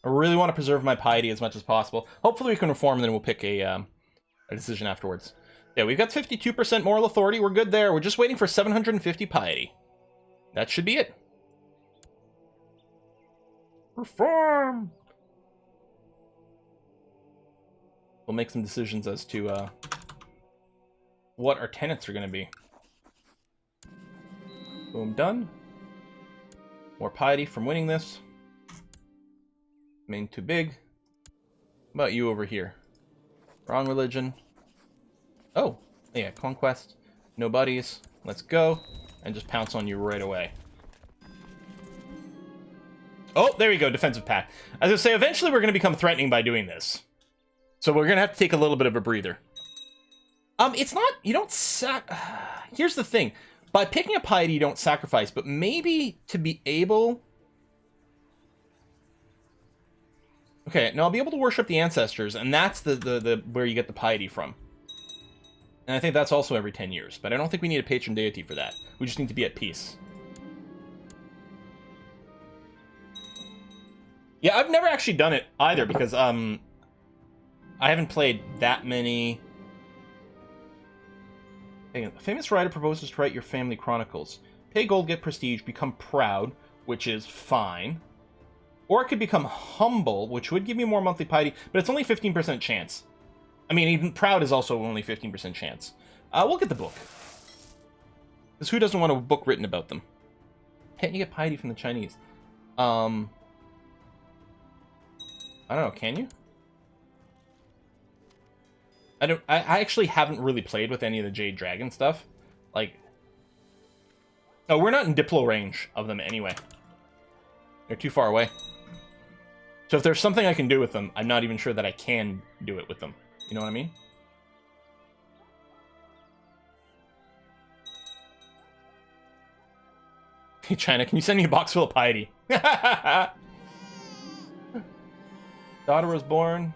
S1: I really want to preserve my piety as much as possible. Hopefully we can reform, and then we'll pick a decision afterwards. Yeah, we've got 52% moral authority. We're good there. We're just waiting for 750 piety. That should be it. Reform! We'll make some decisions as to what our tenants are going to be. Boom, done. More piety from winning this. Main too big. How about you over here? Wrong religion. Oh, yeah, conquest. No buddies. Let's go. And just pounce on you right away. Oh, there you go, defensive pact. As I say, eventually we're going to become threatening by doing this. So we're going to have to take a little bit of a breather. It's not... You don't Here's the thing. By picking a piety, you don't sacrifice, but maybe to be able... Okay, now I'll be able to worship the ancestors, and that's the where you get the piety from. And I think that's also every 10 years, but I don't think we need a patron deity for that. We just need to be at peace. Yeah, I've never actually done it either, because I haven't played that many... A famous writer proposes to write your family chronicles. Pay gold, get prestige, become proud, which is fine. Or it could become humble, which would give me more monthly piety, but it's only 15% chance. I mean, even proud is also only 15% chance. We'll get the book. Because who doesn't want a book written about them? Can't you get piety from the Chinese? I don't know, can you? I actually haven't really played with any of the Jade Dragon stuff. Like... Oh, we're not in Diplo range of them anyway. They're too far away. So if there's something I can do with them, I'm not even sure that I can do it with them. You know what I mean? Hey, China, can you send me a box full of piety? Daughter was born.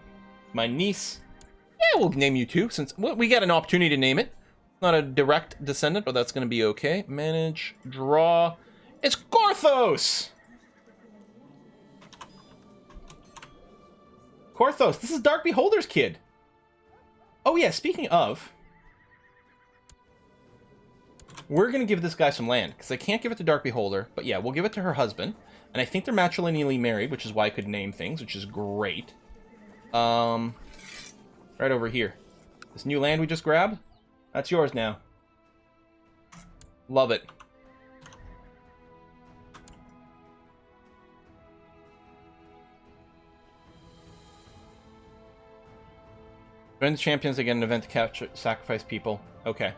S1: My niece. Yeah, we'll name you too, since we got an opportunity to name it. Not a direct descendant, but that's going to be okay. Manage, draw. It's Gorthos! Gorthos, this is Dark Beholder's kid. Oh yeah, speaking of... We're going to give this guy some land, because I can't give it to Dark Beholder, but yeah, we'll give it to her husband. And I think they're matrilineally married, which is why I could name things, which is great. Right over here. This new land we just grabbed, that's yours now. Love it. Join the champions, they get an event to capture, sacrifice people. Okay.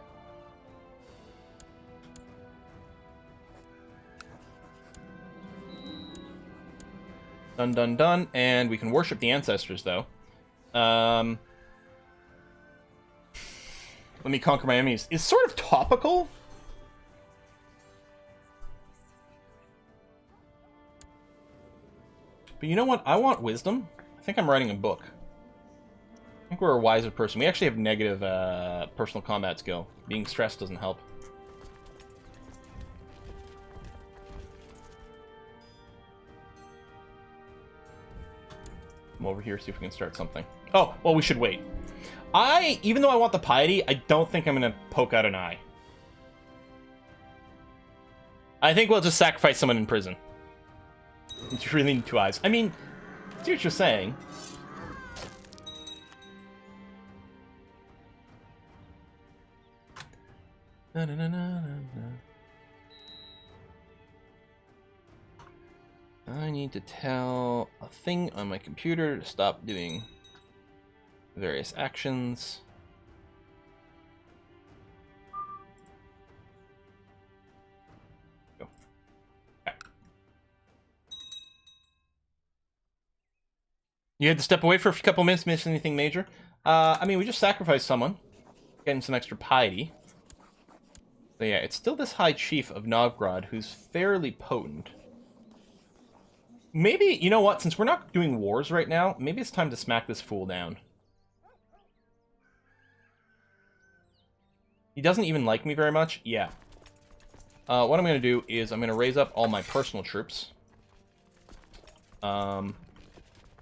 S1: Done, done, done. And we can worship the ancestors, though. Let me conquer my enemies. It's sort of topical. But you know what? I want wisdom. I think I'm writing a book. I think we're a wiser person. We actually have negative personal combat skill. Being stressed doesn't help. Come over here, see if we can start something. Oh, well, we should wait. Even though I want the piety, I don't think I'm going to poke out an eye. I think we'll just sacrifice someone in prison. You really need 2 eyes. I mean, I see what you're saying. Na, na, na, na, na. I need to tell a thing on my computer to stop doing various actions. Go. Okay. You had to step away for a couple minutes, miss anything major? I mean, we just sacrificed someone. Getting some extra piety. So yeah, it's still this High Chief of Novgorod who's fairly potent. Maybe, you know what, since we're not doing wars right now, maybe it's time to smack this fool down. He doesn't even like me very much? Yeah. What I'm going to do is I'm going to raise up all my personal troops. I'm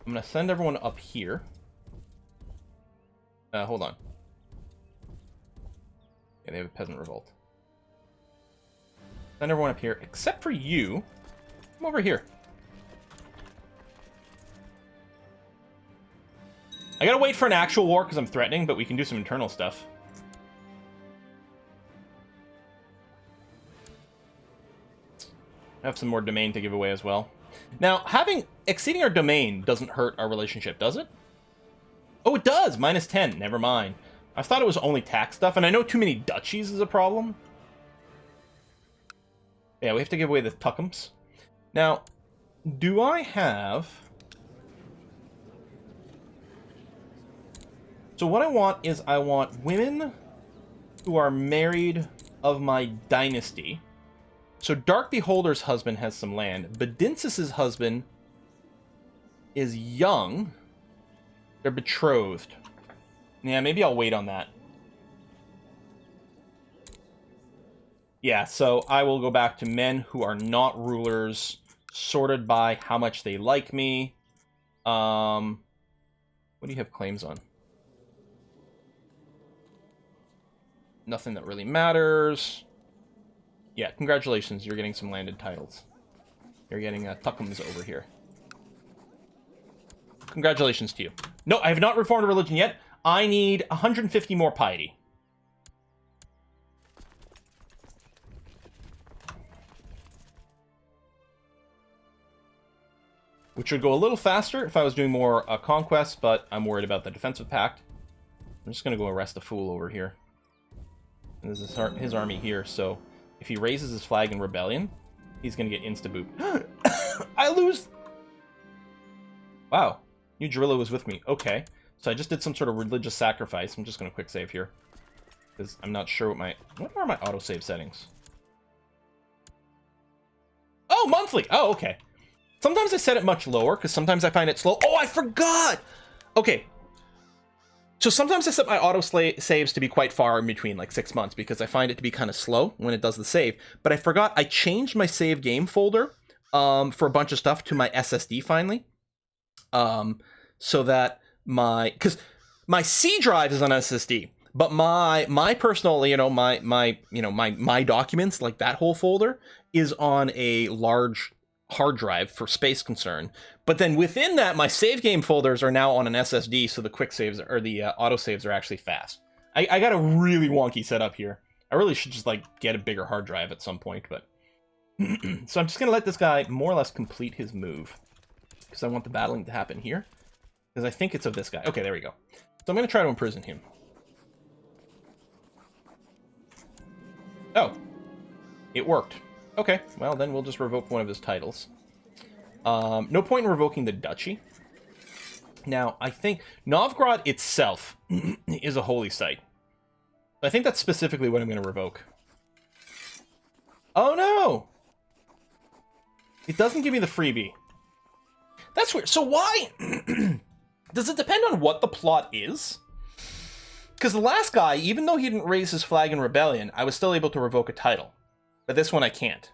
S1: going to send everyone up here. Hold on. Yeah, they have a peasant revolt. Send everyone up here, except for you. Come over here. I gotta wait for an actual war because I'm threatening, but we can do some internal stuff. I have some more domain to give away as well. Now, exceeding our domain doesn't hurt our relationship, does it? Oh, it does! -10. Never mind. I thought it was only tax stuff, and I know too many duchies is a problem. Yeah, we have to give away the tuckums. Now, do I have... So what I want is I want women who are married of my dynasty. So Dark Beholder's husband has some land. Bedinsis' husband is young. They're betrothed. Yeah, maybe I'll wait on that. Yeah, so I will go back to men who are not rulers, sorted by how much they like me. What do you have claims on? Nothing that really matters. Yeah, congratulations, you're getting some landed titles. You're getting tuckums over here. Congratulations to you. No, I have not reformed a religion yet. I need 150 more piety. Which would go a little faster if I was doing more conquests, but I'm worried about the defensive pact. I'm just going to go arrest a fool over here. And this is his army here, so if he raises his flag in rebellion, he's going to get insta-boop. I lose! Wow. New Drilla was with me. Okay. So I just did some sort of religious sacrifice. I'm just going to quick save here. Because I'm not sure what are my autosave settings? Oh, monthly! Oh, okay. Sometimes I set it much lower, because sometimes I find it slow. Oh, I forgot! Okay. So sometimes I set my auto saves to be quite far in between, like 6 months, because I find it to be kind of slow when it does the save. But I forgot I changed my save game folder for a bunch of stuff to my SSD finally. So that because my C drive is on SSD, but my personal, my documents, like that whole folder, is on a large hard drive for space concern. But then within that, my save game folders are now on an SSD, so the quick saves or the auto saves are actually fast. I got a really wonky setup here. I really should just like get a bigger hard drive at some point, but so I'm just gonna let this guy more or less complete his move because I want the battling to happen here because I think it's of this guy. Okay, there we go. So I'm gonna try to imprison him. Oh, it worked. Okay, well then we'll just revoke one of his titles. No point in revoking the duchy. Now, I think Novgorod itself is a holy site. I think that's specifically what I'm going to revoke. Oh no! It doesn't give me the freebie. That's weird. So why? Does it depend on what the plot is? Because the last guy, even though he didn't raise his flag in rebellion, I was still able to revoke a title. But this one I can't.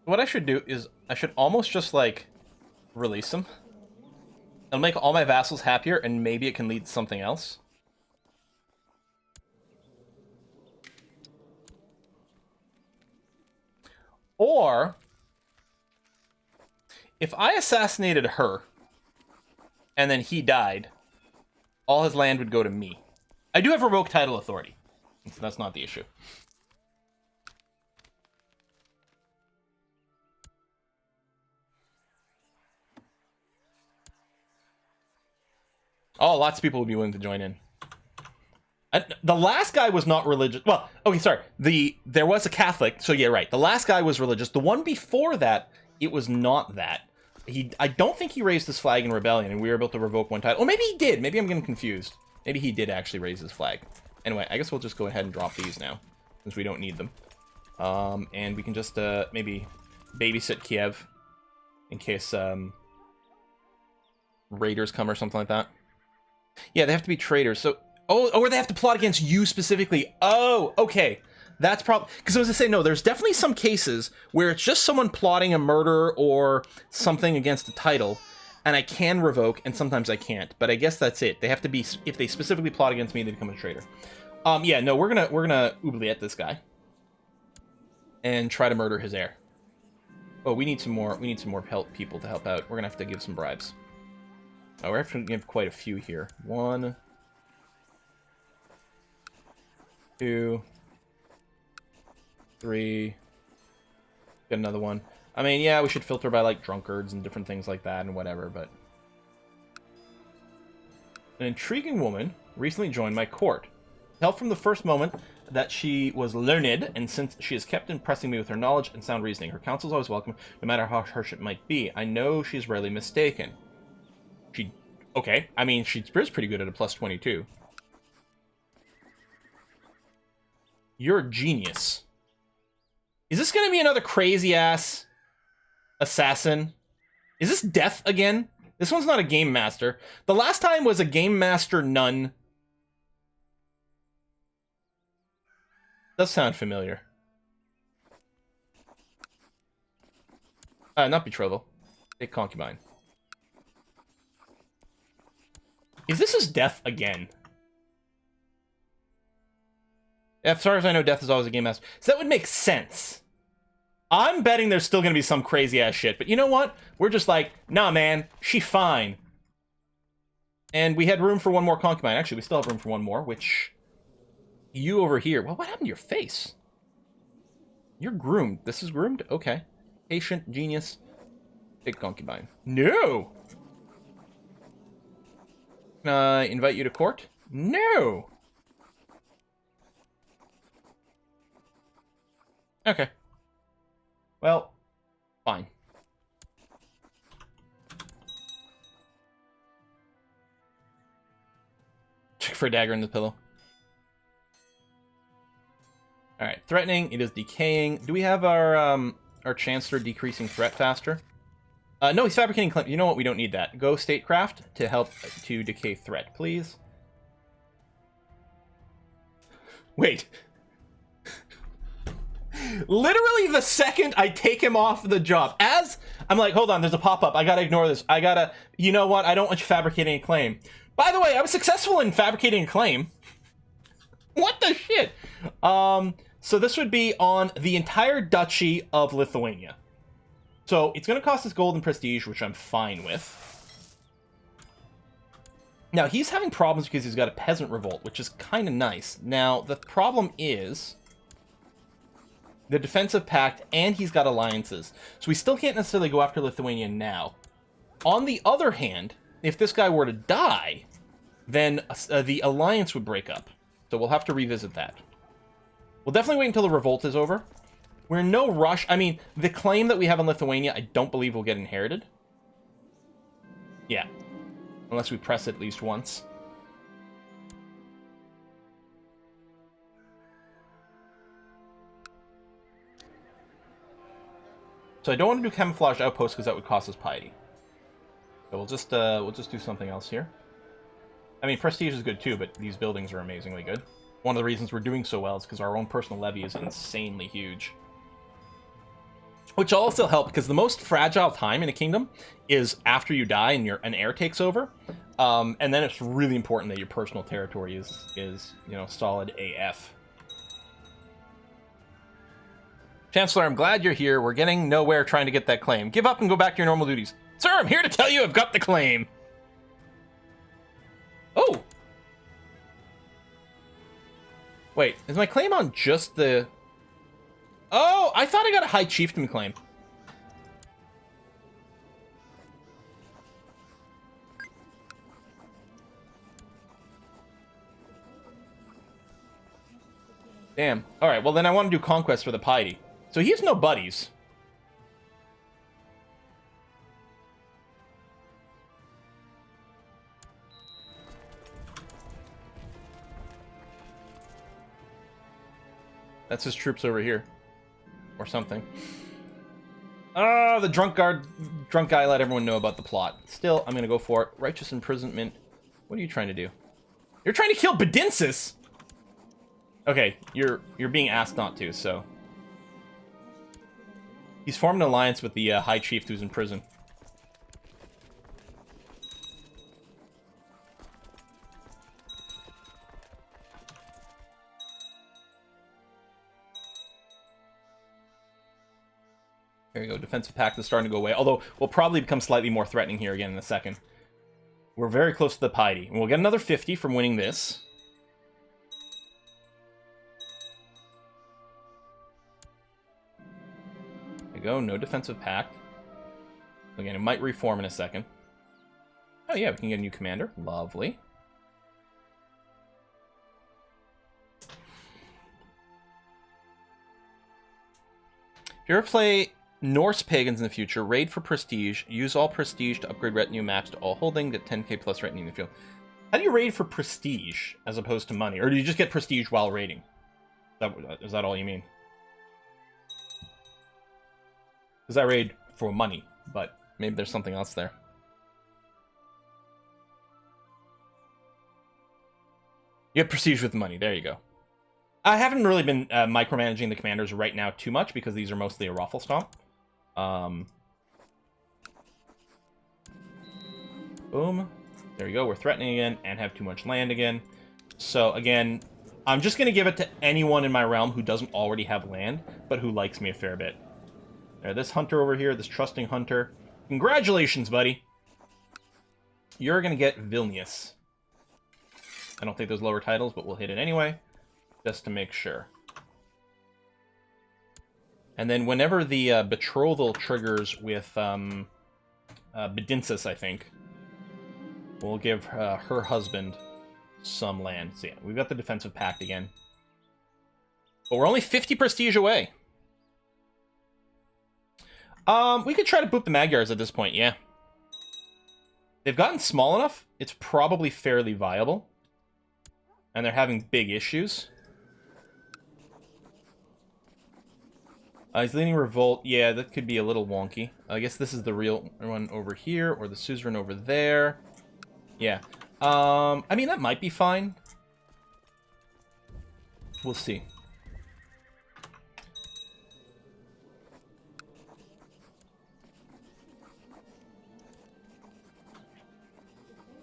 S1: What I should do is I should almost just like release him. It'll make all my vassals happier, and maybe it can lead to something else. Or, if I assassinated her, and then he died, all his land would go to me. I do have revoked title authority, so that's not the issue. Oh, lots of people would be willing to join in. The last guy was not religious. Well, okay, sorry. There was a Catholic, so yeah, right. The last guy was religious. The one before that, it was not that. I don't think he raised his flag in rebellion, and we were able to revoke one title. Or maybe he did. Maybe I'm getting confused. Maybe he did actually raise his flag. Anyway, I guess we'll just go ahead and drop these now, since we don't need them. And we can just maybe babysit Kiev in case raiders come or something like that. Yeah, they have to be traitors. So, or they have to plot against you specifically. Oh, okay. That's probably because I was gonna say no. There's definitely some cases where it's just someone plotting a murder or something against the title, and I can revoke, and sometimes I can't. But I guess that's it. They have to be, if they specifically plot against me, they become a traitor. Yeah, no, we're gonna oubliette this guy and try to murder his heir. Oh, we need some more. We need some more people to help out. We're gonna have to give some bribes. Oh, we're have to give quite a few here. 1, 2, 3. Get another one. I mean, yeah, we should filter by like drunkards and different things like that and whatever, but an intriguing woman recently joined my court. Help from the first moment that she was learned, and since she has kept impressing me with her knowledge and sound reasoning, her counsel is always welcome, no matter how harsh it might be. I know she's rarely mistaken. Okay, I mean, she's pretty good at a plus 22. You're a genius. Is this gonna be another crazy-ass assassin? Is this Death again? This one's not a game master. The last time was a game master nun. Does sound familiar. Not betrothal. Take concubine. Is this his Death again? As far as I know, Death is always a game master. So that would make sense. I'm betting there's still going to be some crazy-ass shit. But you know what? We're just like, nah, man. She fine. And we had room for one more concubine. Actually, we still have room for one more, which... You over here. Well, what happened to your face? You're groomed. This is groomed? Okay. Patient, genius. Big concubine. No! Can I invite you to court? No! Okay. Well, fine. Check for a dagger in the pillow. Alright, threatening. It is decaying. Do we have our Chancellor decreasing threat faster? No, he's fabricating claim. You know what? We don't need that. Go statecraft to help to decay threat, please. Wait. Literally the second I take him off the job, as I'm like, hold on, there's a pop-up. I gotta ignore this. I gotta, you know what? I don't want you fabricating a claim. By the way, I was successful in fabricating a claim. What the shit? So this would be on the entire Duchy of Lithuania. So it's going to cost us gold and prestige, which I'm fine with. Now, he's having problems because he's got a peasant revolt, which is kind of nice. Now, the problem is the defensive pact, and he's got alliances. So we still can't necessarily go after Lithuania now. On the other hand, if this guy were to die, then the alliance would break up. So we'll have to revisit that. We'll definitely wait until the revolt is over. We're in no rush. I mean, the claim that we have in Lithuania, I don't believe will get inherited. Yeah. Unless we press it at least once. So I don't want to do camouflage outposts because that would cost us piety. So we'll just do something else here. I mean, prestige is good too, but these buildings are amazingly good. One of the reasons we're doing so well is because our own personal levy is insanely huge. Which will also help, because the most fragile time in a kingdom is after you die and an heir takes over. And then it's really important that your personal territory is you know, solid AF. Chancellor, I'm glad you're here. We're getting nowhere trying to get that claim. Give up and go back to your normal duties. Sir, I'm here to tell you I've got the claim. Oh! Wait, is my claim on just the... Oh, I thought I got a High Chieftain claim. Damn. Alright, well then I want to do Conquest for the Piety. So he has no buddies. That's his troops over here. Or something. Ah, the drunk guy let everyone know about the plot. Still, I'm gonna go for it. Righteous imprisonment. What are you trying to do? You're trying to kill Bedinsis! Okay, you're being asked not to, so... He's formed an alliance with the High Chief who's in prison. There you go, defensive pact is starting to go away. Although, we'll probably become slightly more threatening here again in a second. We're very close to the Piety. And we'll get another 50 from winning this. There you go, no defensive pact. Again, it might reform in a second. Oh yeah, we can get a new commander. Lovely. If you ever play Norse pagans in the future, raid for prestige, use all prestige to upgrade retinue maps to all holding, get 10k plus retinue in the field. How do you raid for prestige as opposed to money? Or do you just get prestige while raiding? Is that all you mean? Because I raid for money, but maybe there's something else there. You get prestige with money, there you go. I haven't really been micromanaging the commanders right now too much because these are mostly a ruffle stomp. Boom. There we go. We're threatening again and have too much land again. So again, I'm just going to give it to anyone in my realm who doesn't already have land, but who likes me a fair bit. There, this hunter over here, this trusting hunter. Congratulations, buddy. You're going to get Vilnius. I don't think those lower titles, but we'll hit it anyway, just to make sure. And then whenever the betrothal triggers with Bedinsis, I think, we'll give her husband some land. So yeah, we've got the defensive pact again. But we're only 50 prestige away. We could try to boop the Magyars at this point, yeah. They've gotten small enough, it's probably fairly viable. And they're having big issues. He's leading revolt. Yeah, that could be a little wonky. I guess this is the real one over here, or the suzerain over there. Yeah. I mean, that might be fine. We'll see.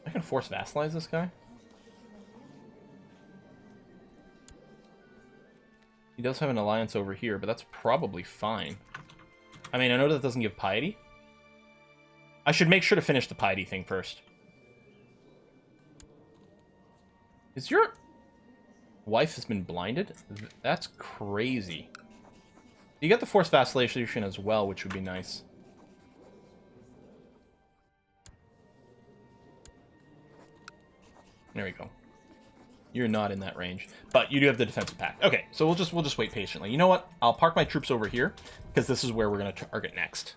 S1: I can force vassalize this guy. He does have an alliance over here, but that's probably fine. I mean, I know that doesn't give piety. I should make sure to finish the piety thing first. Is your wife has been blinded? That's crazy. You get the forced vacillation as well, which would be nice. There we go. You're not in that range, but you do have the defensive pact. Okay, so we'll just wait patiently. You know what? I'll park my troops over here because this is where we're going to target next.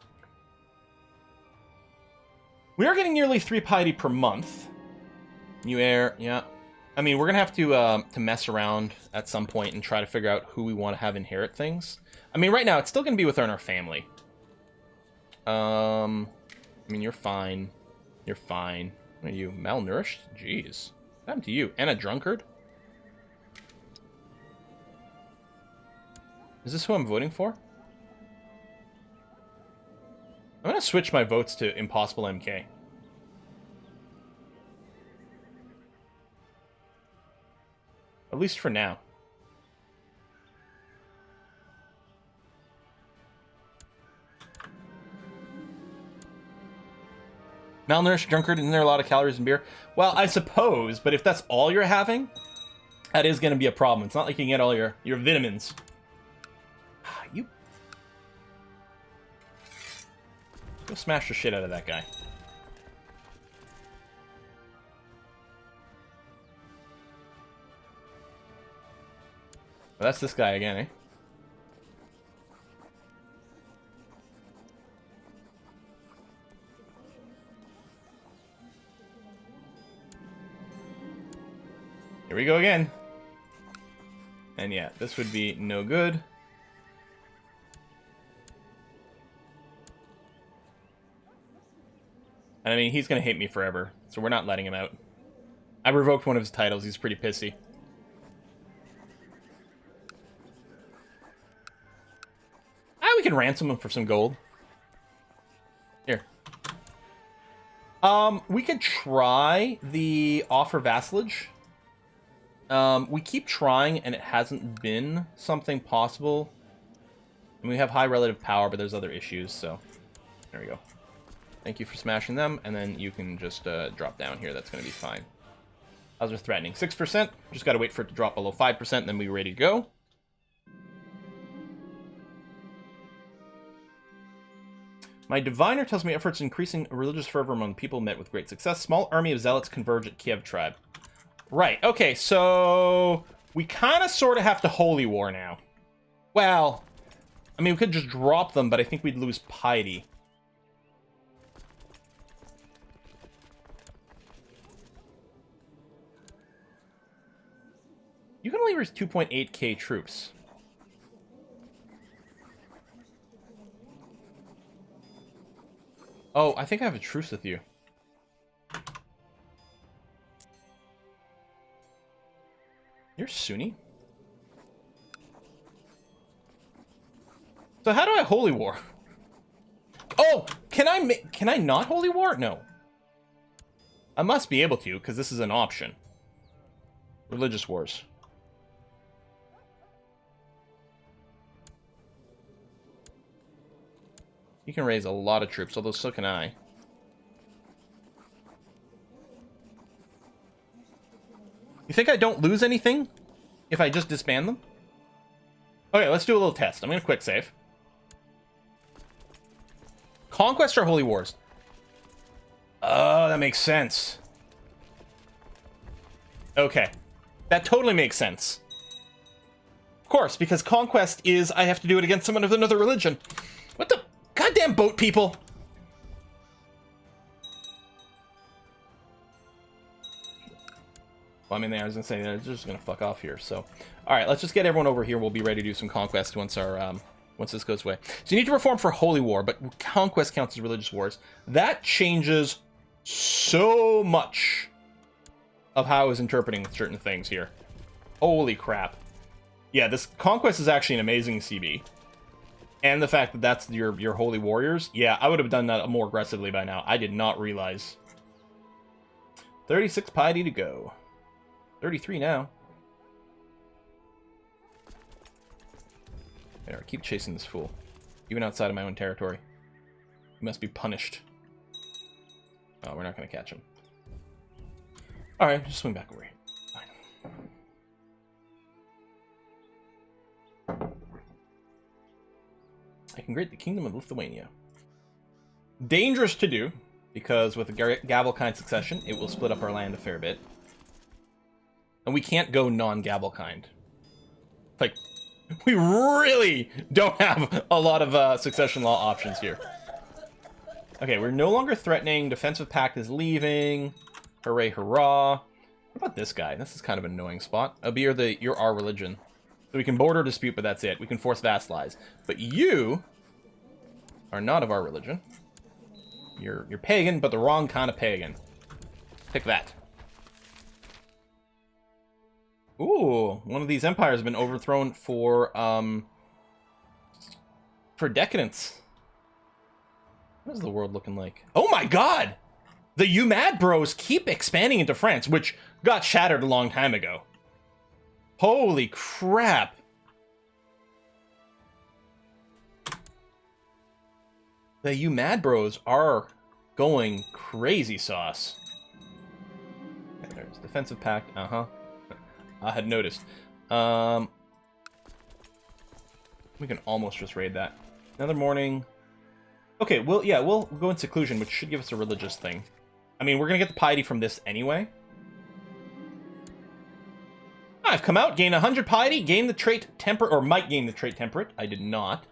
S1: We are getting nearly 3 piety per month. New heir, yeah. I mean, we're gonna have to mess around at some point and try to figure out who we want to have inherit things. I mean, right now it's still gonna be within our family. I mean, you're fine. You're fine. What are you, malnourished? Jeez. What happened to you? And a drunkard? Is this who I'm voting for? I'm gonna switch my votes to Impossible MK. At least for now. Malnourished, drunkard, isn't there a lot of calories in beer? Well, I suppose, but if that's all you're having, that is going to be a problem. It's not like you can get all your vitamins. You... Go smash the shit out of that guy. Well, that's this guy again, eh? Here we go again. And yeah, this would be no good. And I mean, he's going to hate me forever, so we're not letting him out. I revoked one of his titles. He's pretty pissy. Ah, we can ransom him for some gold. Here. We could try the offer vassalage. We keep trying, and it hasn't been something possible. And we have high relative power, but there's other issues, so... There we go. Thank you for smashing them, and then you can just drop down here. That's going to be fine. How's our threatening? 6%. Just got to wait for it to drop below 5%, and then we're ready to go. My diviner tells me efforts increasing religious fervor among people met with great success. Small army of zealots converge at Kiev tribe. Right, okay, so... We kind of sort of have to holy war now. Well, I mean, we could just drop them, but I think we'd lose piety. You can only raise 2.8k troops. Oh, I think I have a truce with you. You're Sunni? So how do I holy war? Oh, can I not holy war? No. I must be able to, because this is an option. Religious wars. You can raise a lot of troops, although so can I. You think I don't lose anything if I just disband them? Okay, let's do a little test. I'm going to quick save. Conquest or holy wars? Oh, that makes sense. Okay. That totally makes sense. Of course, because conquest is I have to do it against someone of another religion. What the... Goddamn boat people! Well, I mean, I was gonna say they're just gonna fuck off here. So, all right, let's just get everyone over here. We'll be ready to do some conquest once our once this goes away. So you need to reform for holy war, but conquest counts as religious wars. That changes so much of how I was interpreting certain things here. Holy crap! Yeah, this conquest is actually an amazing CB. And the fact that that's your holy warriors, yeah, I would have done that more aggressively by now. I did not realize. 36 piety to go. 33 now. There, keep chasing this fool. Even outside of my own territory. He must be punished. Oh, we're not going to catch him. Alright, just swing back over here. Fine. I can create the Kingdom of Lithuania. Dangerous to do, because with a Gavel-kind succession, it will split up our land a fair bit. And we can't go non-Gavel-kind. Like, we really don't have a lot of succession law options here. Okay, we're no longer threatening. Defensive Pact is leaving. Hooray, hurrah. What about this guy? This is kind of an annoying spot. You're our religion. So we can border dispute, but that's it. We can force vassalize. But you are not of our religion. You're pagan, but the wrong kind of pagan. Pick that. Ooh, one of these empires has been overthrown for decadence. What is the world looking like? Oh my god! The UMAD bros keep expanding into France, which got shattered a long time ago. Holy crap. The UMAD bros are going crazy sauce. Okay, there's defensive pact. Uh-huh. I had noticed. We can almost just raid that. Another morning. Okay, we'll go in seclusion, which should give us a religious thing. I mean, we're gonna get the piety from this anyway. I've come out, gain 100 piety, gain the trait temperate, or might gain the trait temperate. I did not.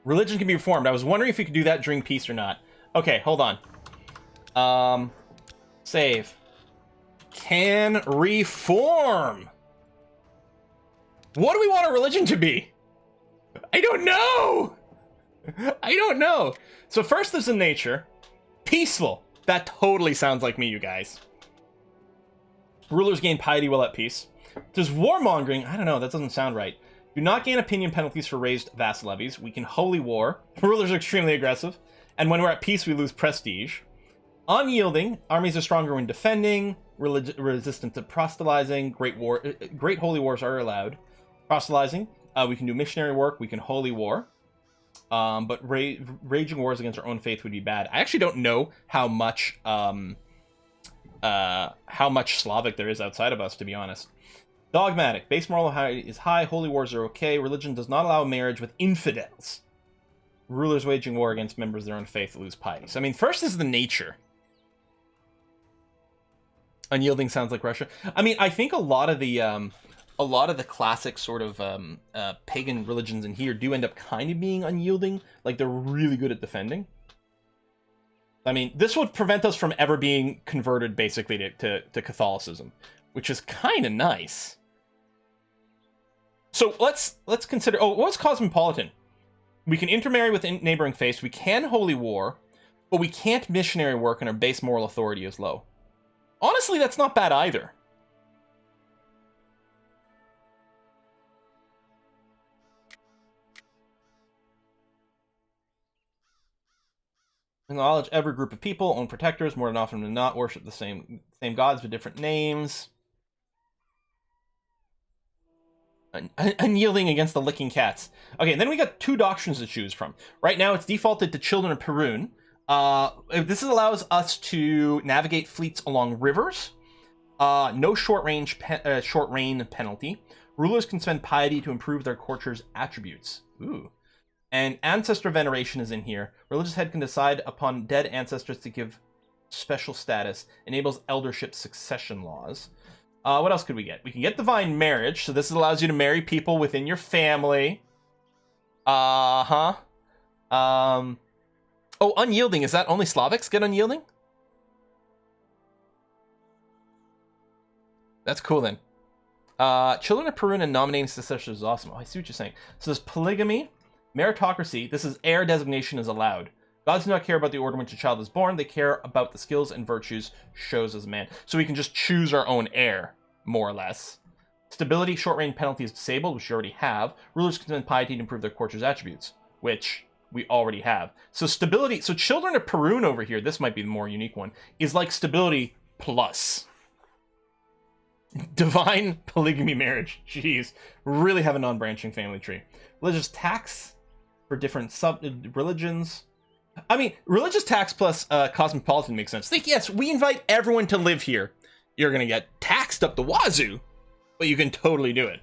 S1: Religion can be reformed. I was wondering if you could do that during peace or not. Okay, hold on. Save. Can reform. What do we want our religion to be? I don't know. I don't know. So first there's in nature. Peaceful. That totally sounds like me, you guys. Rulers gain piety while at peace. There's warmongering. I don't know, that doesn't sound right. Do not gain opinion penalties for raised vassal levies. We can holy war. Rulers are extremely aggressive. And when we're at peace, we lose prestige. Unyielding. Armies are stronger when defending. Resistant to proselytizing. Great holy wars are allowed. Proselytizing. We can do missionary work. We can holy war. But raging wars against our own faith would be bad. I actually don't know how much Slavic there is outside of us, to be honest. Dogmatic. Base moral is high. Holy wars are okay. Religion does not allow marriage with infidels. Rulers waging war against members of their own faith lose piety. So, I mean, first is the nature. Unyielding sounds like Russia. I mean, I think a lot of the classic sort of pagan religions in here do end up kind of being unyielding. Like, they're really good at defending. I mean, this would prevent us from ever being converted, basically, to Catholicism, which is kind of nice. So let's consider. Oh, what's cosmopolitan? We can intermarry with neighboring faiths. We can holy war, but we can't missionary work, and our base moral authority is low. Honestly, that's not bad either. Acknowledge every group of people, own protectors, more than often than not, worship the same gods with different names. Unyielding against the licking cats. Okay, then we got two doctrines to choose from. Right now, it's defaulted to Children of Perun. This allows us to navigate fleets along rivers. No short rain penalty. Rulers can spend piety to improve their courtiers' attributes. Ooh. And ancestor veneration is in here. Religious head can decide upon dead ancestors to give special status. Enables eldership succession laws. What else could we get? We can get divine marriage. So this allows you to marry people within your family. Oh, unyielding. Is that only Slavics get unyielding? That's cool then. Children of Perun and nominating successors is awesome. Oh, I see what you're saying. So there's polygamy, meritocracy. This is heir designation is allowed. Gods do not care about the order in which a child is born. They care about the skills and virtues shows as a man. So we can just choose our own heir, more or less. Stability, short range penalty is disabled, which you already have. Rulers can spend piety to improve their courtiers' attributes, which we already have. So stability, so Children of Perun over here, this might be the more unique one, is like stability plus. Divine polygamy marriage. Jeez. Really have a non-branching family tree. Religious tax for different religions. I mean, religious tax plus cosmopolitan makes sense. Think, yes, we invite everyone to live here. You're going to get taxed up the wazoo, but you can totally do it.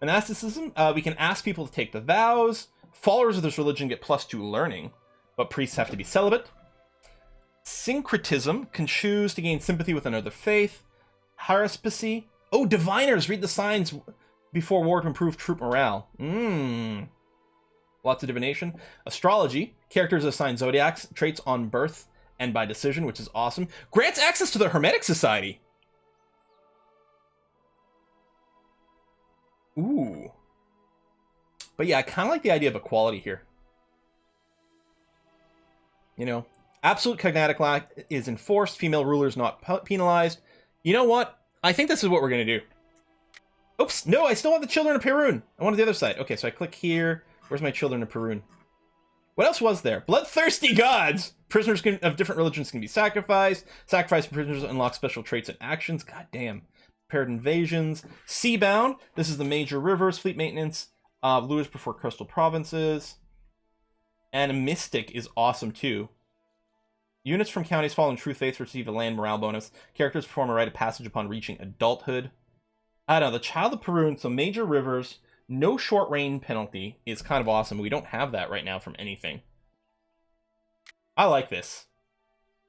S1: Monasticism, we can ask people to take the vows. Followers of this religion get +2 learning, but priests have to be celibate. Syncretism can choose to gain sympathy with another faith. Haruspicy. Oh, diviners read the signs before war to improve troop morale. Lots of divination. Astrology. Characters assign zodiacs traits on birth and by decision, which is awesome. Grants access to the Hermetic Society. Ooh. But yeah, I kind of like the idea of equality here. You know, absolute cognatic lack is enforced. Female rulers not penalized. You know what? I think this is what we're going to do. Oops, no, I still want the Children of Perun. I wanted the other side. Okay, so I click here. Where's my Children of Perun? What else was there? Bloodthirsty gods! Prisoners of different religions can be sacrificed. Sacrifice prisoners unlock special traits and actions. God damn. Prepared invasions. Seabound. This is the major rivers. Fleet maintenance. Lures prefer coastal provinces. Animistic is awesome too. Units from counties following true faith receive a land morale bonus. Characters perform a rite of passage upon reaching adulthood. I don't know, the Child of Perun, so major rivers, no short rain penalty is kind of awesome. We don't have that right now from anything. I like this.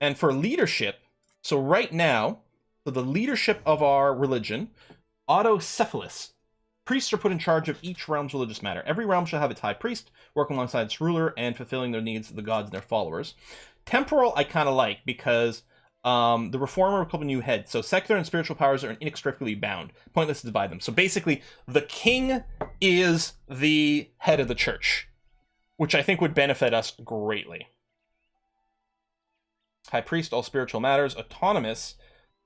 S1: And for leadership, so right now, so the leadership of our religion, Autocephalous. Priests are put in charge of each realm's religious matter. Every realm shall have its high priest, working alongside its ruler and fulfilling their needs of the gods and their followers. Temporal I kind of like, because the reformer will come a new head. So secular and spiritual powers are inextricably bound. Pointless to divide them. So basically, the king is the head of the church, which I think would benefit us greatly. High priest, all spiritual matters. Autonomous.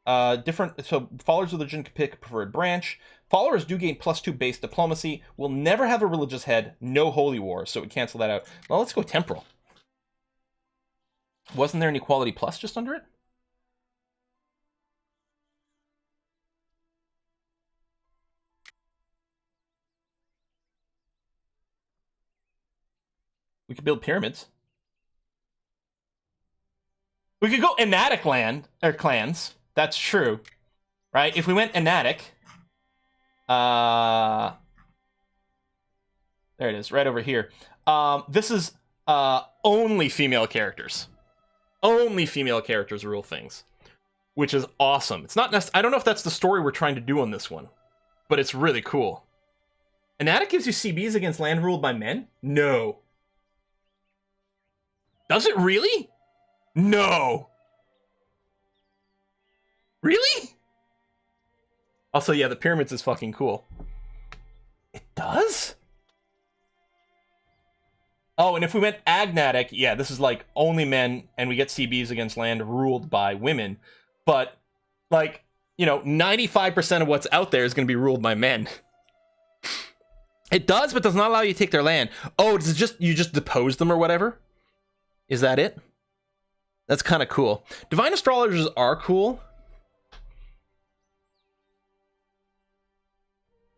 S1: So followers of the religion can pick a preferred branch. Followers do gain +2 base diplomacy. Will never have a religious head. No holy wars, so we cancel that out. Well, let's go temporal. Wasn't there an equality plus just under it? We could build pyramids. We could go Anatic land or clans. That's true, right? If we went Anatic, there it is, right over here. This is only female characters. Only female characters rule things, which is awesome. It's not I don't know if that's the story we're trying to do on this one, but it's really cool. Anatic gives you CBs against land ruled by men? No. Does it really? No. Really? Also, yeah, the pyramids is fucking cool. It does? Oh, and if we went agnatic, yeah, this is like only men, and we get CBs against land ruled by women. But, like, you know, 95% of what's out there is going to be ruled by men. It does, but does not allow you to take their land. Oh, does it just, you just depose them or whatever? Is that it? That's kind of cool. Divine astrologers are cool.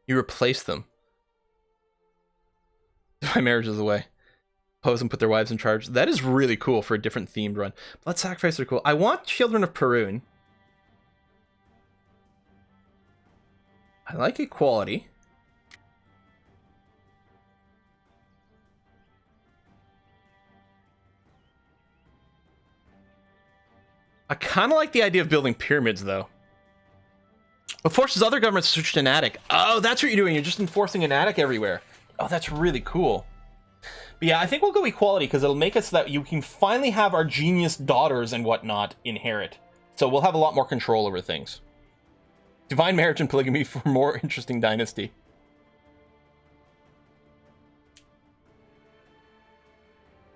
S1: You replace them. Divine marriages away. Pose and put their wives in charge. That is really cool for a different themed run. Blood sacrifice are cool. I want Children of Perun. I like equality. I kind of like the idea of building pyramids, though. It forces other governments to switch to an attic. Oh, that's what you're doing. You're just enforcing an attic everywhere. Oh, that's really cool. But yeah, I think we'll go equality, because it'll make it so that you can finally have our genius daughters and whatnot inherit. So we'll have a lot more control over things. Divine marriage and polygamy for more interesting dynasty.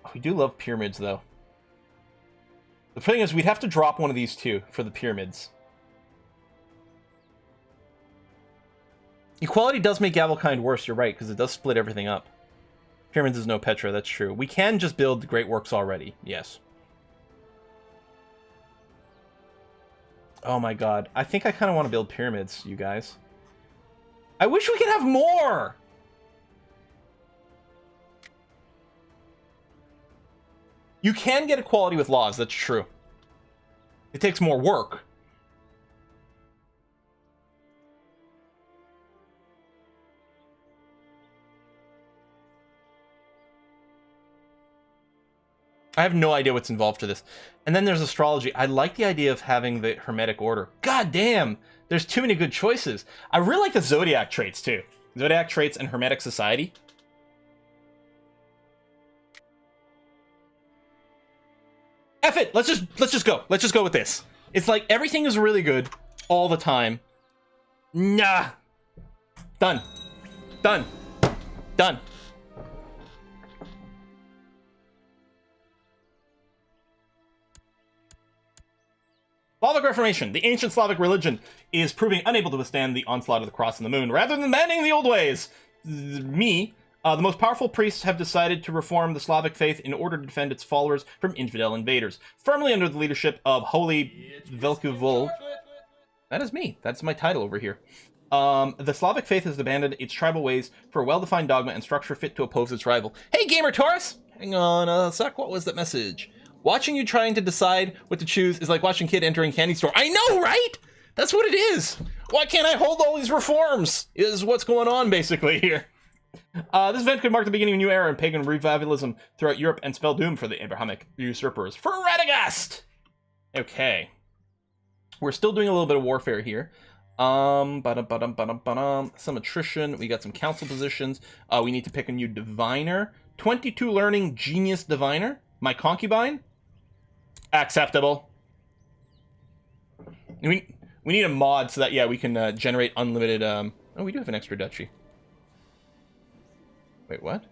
S1: Oh, we do love pyramids, though. The thing is, we'd have to drop one of these two for the pyramids. Equality does make Gavelkind worse, you're right, because it does split everything up. Pyramids is no Petra, that's true. We can just build great works already, yes. Oh my god. I think I kind of want to build pyramids, you guys. I wish we could have more! You can get equality with laws, that's true. It takes more work. I have no idea what's involved to this. And then there's astrology. I like the idea of having the Hermetic Order. God damn! There's too many good choices. I really like the Zodiac traits, too. Zodiac traits and Hermetic Society. F it! Let's just go. Let's just go with this. It's like everything is really good all the time. Nah. Done. Done. Done. Slavic Reformation. The ancient Slavic religion is proving unable to withstand the onslaught of the cross and the moon. Rather than banning the old ways, the most powerful priests have decided to reform the Slavic faith in order to defend its followers from infidel invaders. Firmly under the leadership of Holy Velkuvul. That is me. That's my title over here. The Slavic faith has abandoned its tribal ways for a well-defined dogma and structure fit to oppose its rival. Hey, Gamer Taurus! Hang on a sec. What was that message? Watching you trying to decide what to choose is like watching kid entering candy store. I know, right? That's what it is. Why can't I hold all these reforms? Is what's going on, basically, here. This event could mark the beginning of a new era in pagan revivalism throughout Europe and spell doom for the Abrahamic usurpers. For Radagast! Okay. We're still doing a little bit of warfare here. Some attrition. We got some council positions. We need to pick a new diviner. 22 learning, genius diviner. My concubine. Acceptable. We need a mod so that, yeah, we can generate unlimited... Oh, we do have an extra duchy. Wait, what?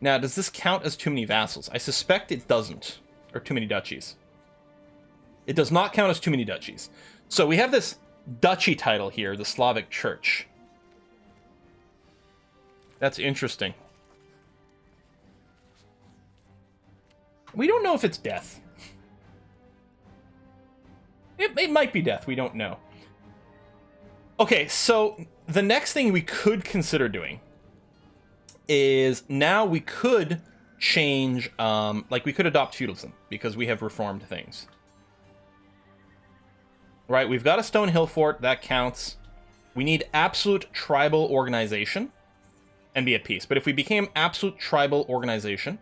S1: Now, does this count as too many vassals? I suspect it doesn't. Or too many duchies. It does not count as too many duchies. So we have this duchy title here, the Slavic Church. That's interesting. We don't know if it's death. It might be death, we don't know. Okay, so the next thing we could consider doing is now we could change, like we could adopt feudalism because we have reformed things. Right, we've got a stone hill fort, that counts. We need absolute tribal organization and be at peace. But if we became absolute tribal organization,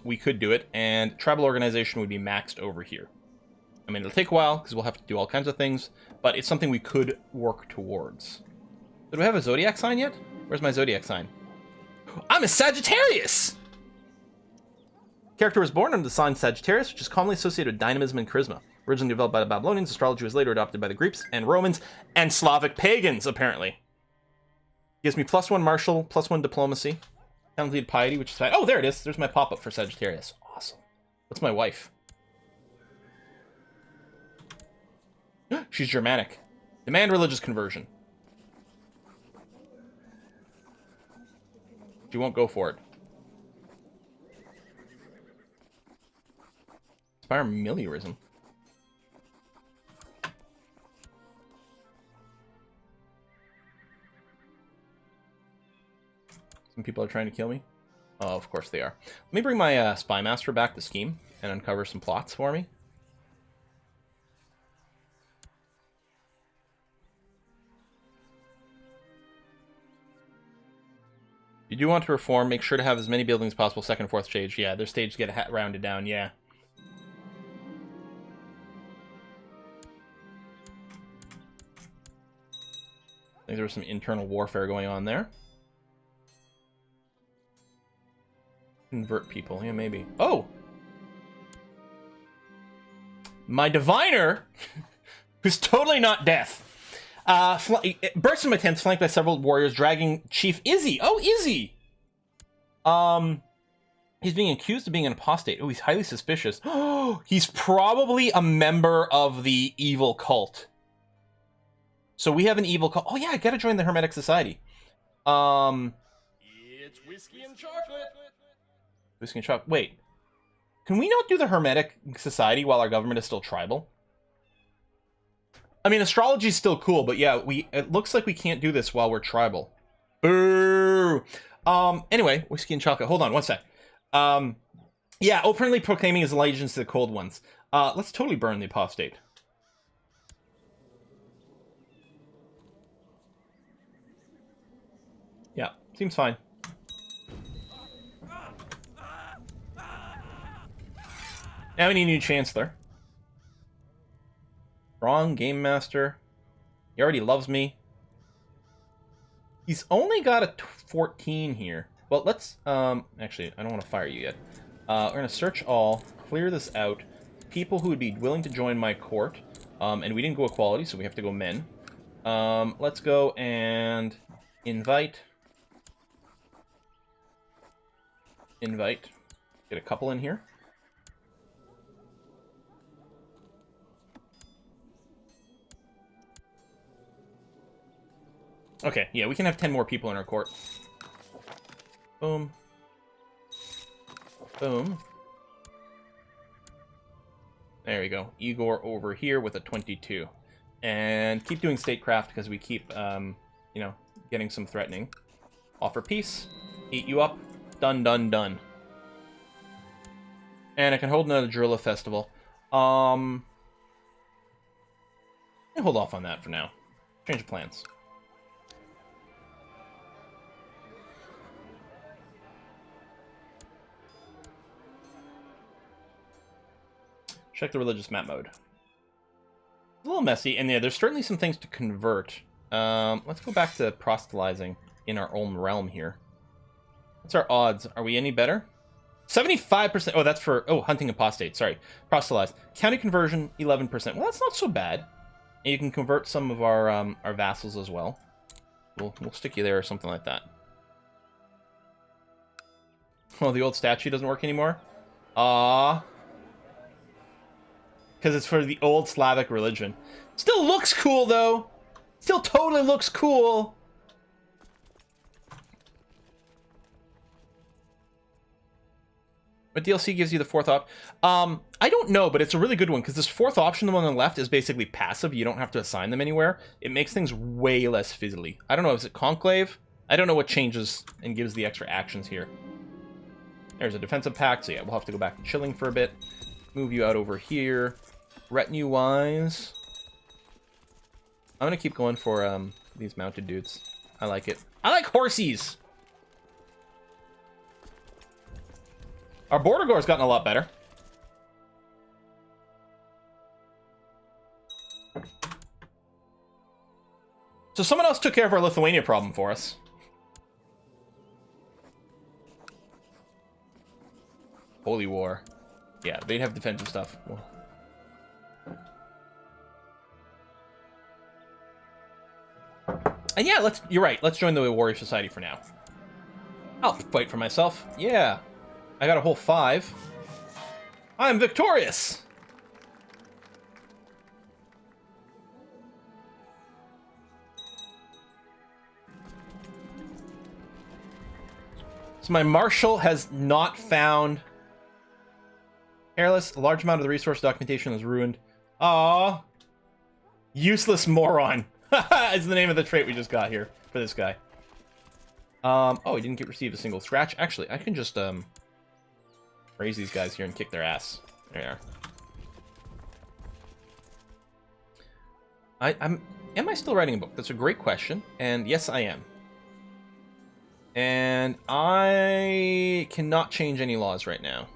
S1: we could do it, and tribal organization would be maxed over here. I mean, it'll take a while because we'll have to do all kinds of things, but it's something we could work towards. Do we have a zodiac sign yet? Where's my zodiac sign? I'm a Sagittarius! Character was born under the sign Sagittarius, which is commonly associated with dynamism and charisma. Originally developed by the Babylonians, astrology was later adopted by the Greeks and Romans and Slavic pagans, apparently. Gives me +1 martial, +1 diplomacy. Town lead piety, which is fine. Oh, there it is. There's my pop-up for Sagittarius. Awesome. What's my wife? She's Germanic. Demand religious conversion. She won't go for it. Inspire meliorism. Some people are trying to kill me. Oh, of course they are. Let me bring my spy master back to scheme and uncover some plots for me. You do want to reform, make sure to have as many buildings as possible, second and fourth stage. Yeah, their stages get rounded down, yeah. I think there was some internal warfare going on there. Convert people, yeah, maybe. Oh! My diviner, who's totally not death. Bursts from my tents, flanked by several warriors, dragging Chief Izzy. Oh, Izzy! He's being accused of being an apostate. Oh, he's highly suspicious. Oh, he's probably a member of the evil cult. So we have an evil cult. Oh yeah, I gotta join the Hermetic Society.
S2: It's whiskey and chocolate.
S1: Whiskey and chocolate. Wait. Can we not do the Hermetic Society while our government is still tribal? I mean, astrology is still cool, but yeah, it looks like we can't do this while we're tribal. Boo! Anyway, whiskey and chocolate. Hold on, one sec. Yeah, openly proclaiming his allegiance to the cold ones. Let's totally burn the apostate. Yeah, seems fine. Now we need a new chancellor. Strong game master. He already loves me. He's only got a 14 here. Well, let's actually, I don't want to fire you yet. We're gonna search all, clear this out. People who would be willing to join my court. And we didn't go equality, so we have to go men. Let's go and invite. Get a couple in here. Okay, yeah, we can have 10 more people in our court. Boom. Boom. There we go. Igor over here with a 22. And keep doing statecraft because we keep, you know, getting some threatening. Offer peace. Eat you up. Done, done, done. And I can hold another Drilla festival. I'll hold off on that for now. Change of plans. Check the religious map mode. A little messy, and yeah, there's certainly some things to convert. Let's go back to proselytizing in our own realm here. What's our odds? Are we any better? 75%. Oh, that's for hunting apostate. Sorry, proselytize. County conversion 11%. Well, that's not so bad. And you can convert some of our vassals as well. We'll stick you there or something like that. Oh, the old statue doesn't work anymore. Ah. Because it's for the old Slavic religion. Still looks cool, though. Still totally looks cool. What DLC gives you the fourth op? I don't know, but it's a really good one, because this fourth option, the one on the left, is basically passive. You don't have to assign them anywhere. It makes things way less fizzly. I don't know, is it Conclave? I don't know what changes and gives the extra actions here. There's a defensive pact, so yeah, we'll have to go back to chilling for a bit. Move you out over here. Retinue-wise, I'm gonna keep going for these mounted dudes. I like it. I like horsies! Our border guard's gotten a lot better. So someone else took care of our Lithuania problem for us. Holy War. Yeah, they'd have defensive stuff. Well, and yeah, you're right. Let's join the Warrior Society for now. I'll fight for myself. Yeah. I got a whole 5. I'm victorious! So my marshal has not found... Careless, a large amount of the resource documentation is ruined. Aww. Useless moron. Is the name of the trait we just got here for this guy. Oh, he didn't receive a single scratch. Actually, I can just raise these guys here and kick their ass. There they are. Am I still writing a book? That's a great question. And yes, I am. And I cannot change any laws right now.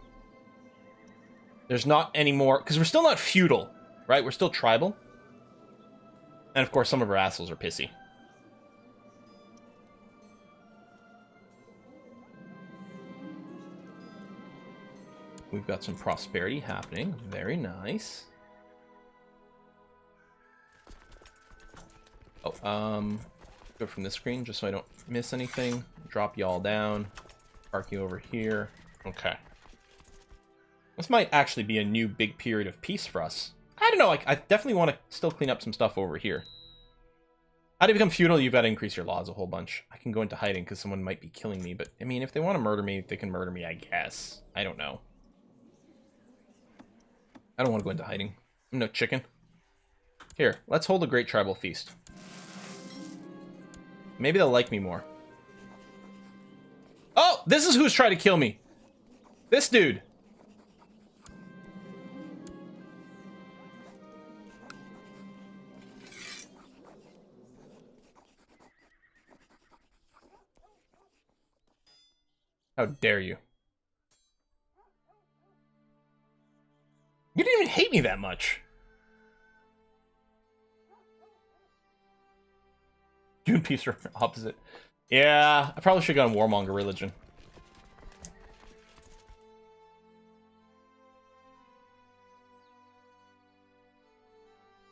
S1: There's not any more, because we're still not feudal, right? We're still tribal. And of course, some of our assholes are pissy. We've got some prosperity happening. Very nice. Oh, go from this screen just so I don't miss anything. Drop you all down. Park you over here. Okay. This might actually be a new big period of peace for us. I don't know, I definitely want to still clean up some stuff over here. How to become feudal, you've got to increase your laws a whole bunch. I can go into hiding because someone might be killing me, but I mean, if they want to murder me, they can murder me, I guess. I don't know. I don't want to go into hiding. I'm no chicken. Here, let's hold a great tribal feast. Maybe they'll like me more. Oh, this is who's trying to kill me. This dude. How dare you? You didn't even hate me that much. You and peace are opposite. Yeah, I probably should have gone warmonger religion.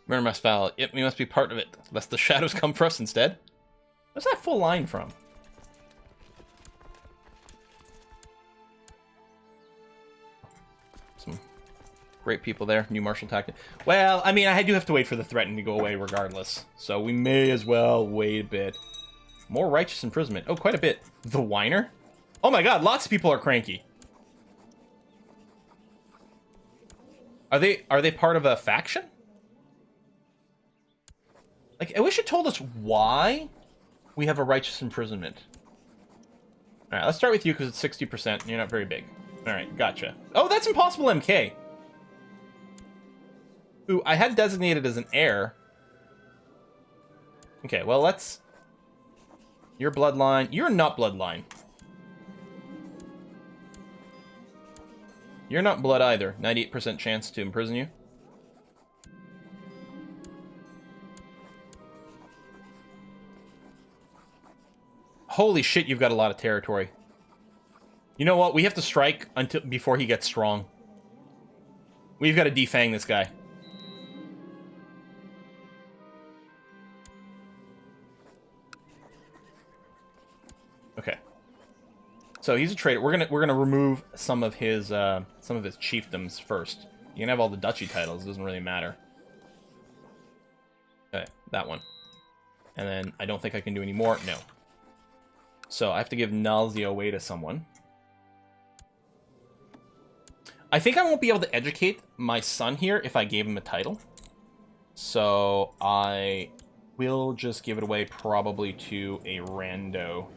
S1: Murder must foul. Yep, we must be part of it, lest the shadows come for us instead. Where's that full line from? Some great people there. New martial tactic. Well, I mean, I do have to wait for the threaten to go away regardless. So we may as well wait a bit. More righteous imprisonment. Oh, quite a bit. The whiner? Oh my god, lots of people are cranky. Are they part of a faction? Like, I wish it told us why we have a righteous imprisonment. Alright, let's start with you because it's 60% and you're not very big. Alright, gotcha. Oh, that's Impossible MK. Ooh, I had designated as an heir. Okay, well, let's... Your bloodline. You're not bloodline. You're not blood either. 98% chance to imprison you. Holy shit, you've got a lot of territory. You know what? We have to strike until before he gets strong. We've got to defang this guy. Okay. So he's a traitor. We're gonna remove some of his chiefdoms first. You can have all the duchy titles. It doesn't really matter. Okay, that one. And then I don't think I can do any more. No. So I have to give Nalzio away to someone. I think I won't be able to educate my son here if I gave him a title. So I will just give it away probably to a rando.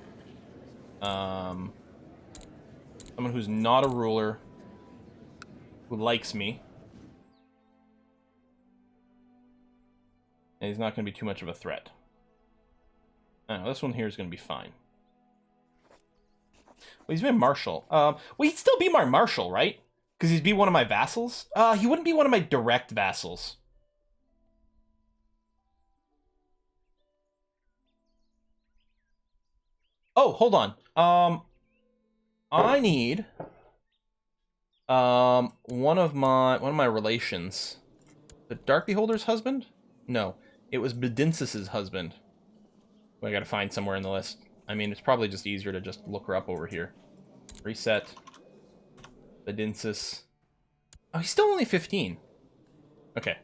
S1: Someone who's not a ruler, who likes me. And he's not going to be too much of a threat. Oh, this one here is going to be fine. Well, he's been marshal. Well, he'd still be my marshal, right? Because he'd be one of my vassals? He wouldn't be one of my direct vassals. Oh, hold on. I need one of my relations. The Dark Beholder's husband? No, it was Bedincis's husband. Who I gotta find somewhere in the list. I mean, it's probably just easier to just look her up over here. Reset. Bedincis. Oh, he's still only 15. Okay.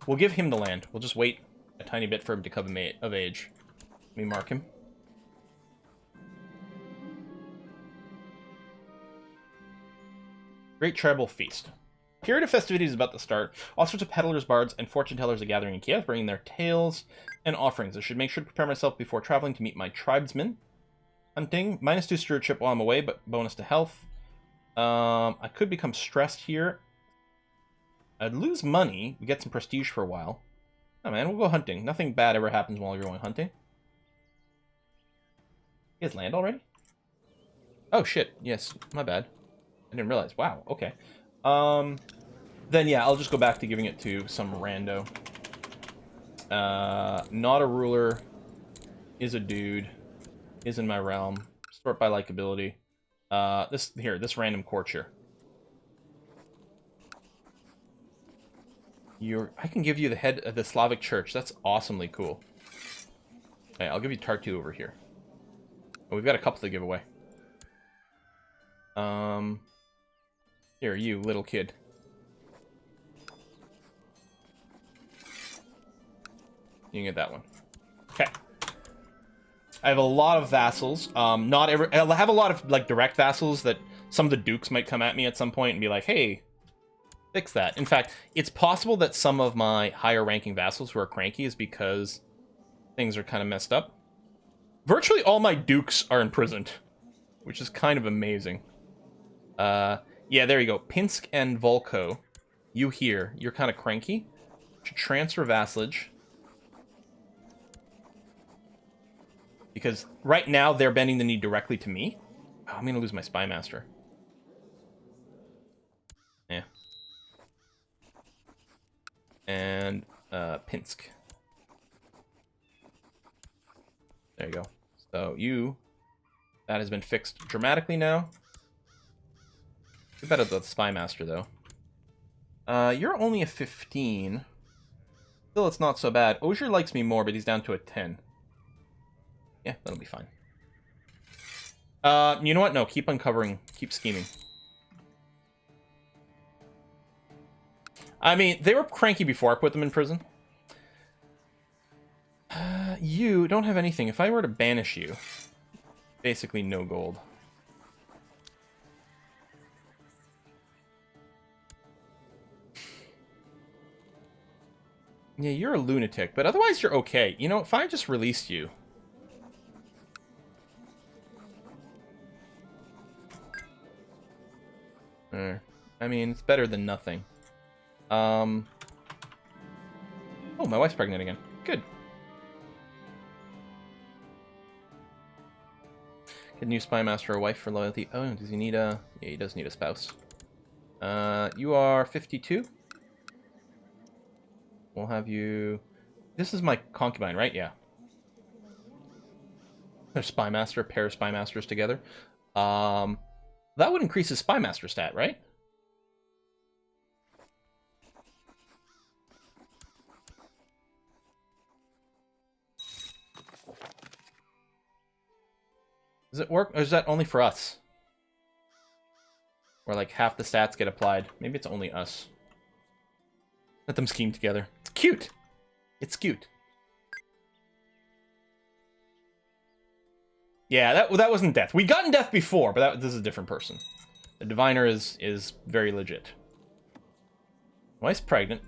S1: We'll give him the land. We'll just wait a tiny bit for him to come of age. Let me mark him. Great Tribal Feast. Period of festivities is about to start. All sorts of peddlers, bards, and fortune tellers are gathering in Kiev, bringing their tales and offerings. I should make sure to prepare myself before traveling to meet my tribesmen. Hunting. -2 stewardship while I'm away, but bonus to health. I could become stressed here. I'd lose money. We get some prestige for a while. Oh man, we'll go hunting. Nothing bad ever happens while you're going hunting. He has land already? Oh shit, yes, my bad. I didn't realize. Wow, okay. Then yeah, I'll just go back to giving it to some rando. Not a ruler. Is a dude. Is in my realm. Sort by likability. This random courtier. I can give you the head of the Slavic church. That's awesomely cool. Okay, I'll give you Tartu over here. Oh, we've got a couple to give away. Here, you little kid. You can get that one. Okay. I have a lot of vassals. I'll have a lot of like direct vassals that some of the dukes might come at me at some point and be like, "Hey, fix that." In fact, it's possible that some of my higher ranking vassals who are cranky is because things are kind of messed up. Virtually all my dukes are imprisoned, which is kind of amazing. Yeah, there you go. Pinsk and Volko, you here. You're kind of cranky. Should transfer vassalage. Because right now, they're bending the knee directly to me. Oh, I'm going to lose my spy master. Yeah. And, Pinsk. There you go. So, that has been fixed dramatically now. You're better than the spy master, though. You're only a 15. Still, it's not so bad. Osier likes me more, but he's down to a 10. Yeah, that'll be fine. You know what? No, keep uncovering. Keep scheming. I mean, they were cranky before I put them in prison. You don't have anything. If I were to banish you, basically no gold. Yeah, you're a lunatic, but otherwise you're okay. You know, if I just released you... I mean, it's better than nothing. Oh, my wife's pregnant again. Good. Get a new spy master or wife for loyalty. Oh, does he need a... Yeah, he does need a spouse. You are 52. We'll have you... This is my concubine, right? Yeah. There's spy master, pair of spy masters together. That would increase his spy master stat, right? Does it work, or is that only for us? Or like half the stats get applied. Maybe it's only us. Let them scheme together. It's cute. It's cute. Yeah, that wasn't death. We gotten death before, but this is a different person. The diviner is very legit. Wife's pregnant.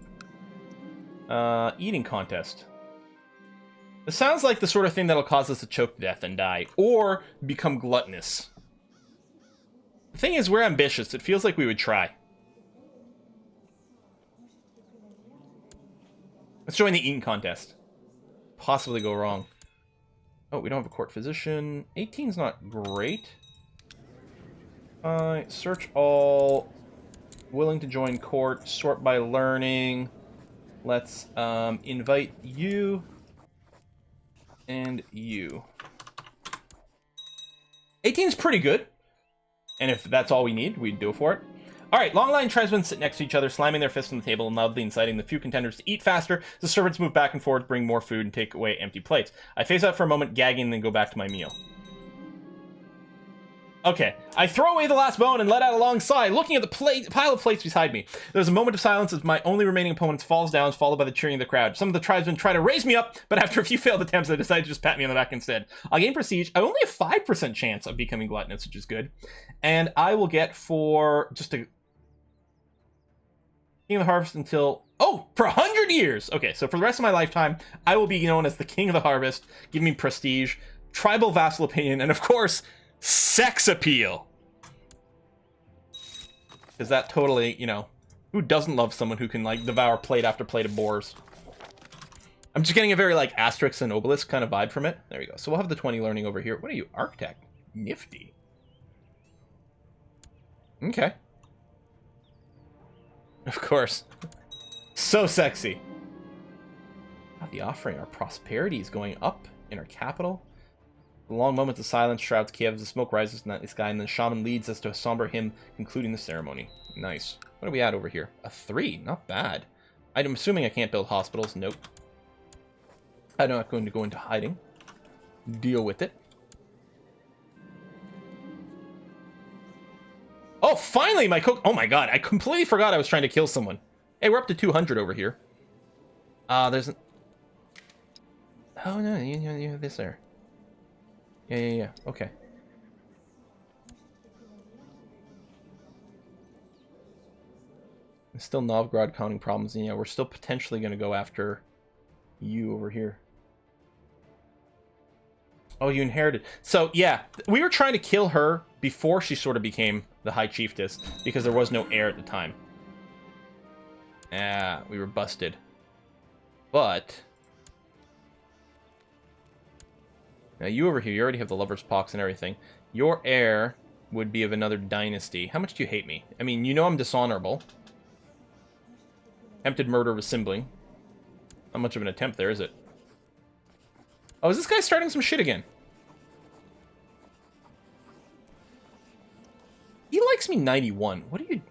S1: Eating contest. This sounds like the sort of thing that'll cause us to choke to death and die, or become gluttonous. The thing is, we're ambitious. It feels like we would try. Let's join the eating contest. Possibly go wrong. Oh, we don't have a court physician. 18's not great. Search all. Willing to join court. Sort by learning. Let's invite you. And you. 18's pretty good. And if that's all we need, we'd do for it. Alright, long line tribesmen sit next to each other, slamming their fists on the table and loudly inciting the few contenders to eat faster. The servants move back and forth, bring more food, and take away empty plates. I phase out for a moment, gagging, and then go back to my meal. Okay, I throw away the last bone and let out a long sigh, looking at the pile of plates beside me. There's a moment of silence as my only remaining opponent falls down, followed by the cheering of the crowd. Some of the tribesmen try to raise me up, but after a few failed attempts, they decide to just pat me on the back instead. I'll gain prestige. I only have 5% chance of becoming gluttonous, which is good. And I will get for just a... King of the Harvest until... Oh, for 100 years! Okay, so for the rest of my lifetime, I will be known as the King of the Harvest, give me prestige, tribal vassal opinion, and of course... sex appeal. Because that totally, you know, who doesn't love someone who can, like, devour plate after plate of boars? I'm just getting a very, like, Asterix and Obelisk kind of vibe from it. There we go. So we'll have the 20 learning over here. What are you? Architect? Nifty. Okay. Of course. So sexy. God, the offering, our prosperity is going up in our capital. The long moments of silence shrouds Kiev as the smoke rises in the sky, and the shaman leads us to a somber hymn concluding the ceremony. Nice. What are we at over here? A 3. Not bad. I'm assuming I can't build hospitals. Nope. I'm not going to go into hiding. Deal with it. Oh, finally my cook... Oh my god, I completely forgot I was trying to kill someone. Hey, we're up to 200 over here. There's an... Oh no, you have this there. Yeah. Okay. There's still Novgorod counting problems, and yeah, we're still potentially going to go after you over here. Oh, you inherited. So, yeah, we were trying to kill her before she sort of became the High Chiefess, because there was no heir at the time. Yeah, we were busted. But... now, you over here, you already have the Lover's Pox and everything. Your heir would be of another dynasty. How much do you hate me? I mean, you know I'm dishonorable. Attempted murder of a sibling. Not much of an attempt there, is it? Oh, is this guy starting some shit again? He likes me 91. What are you...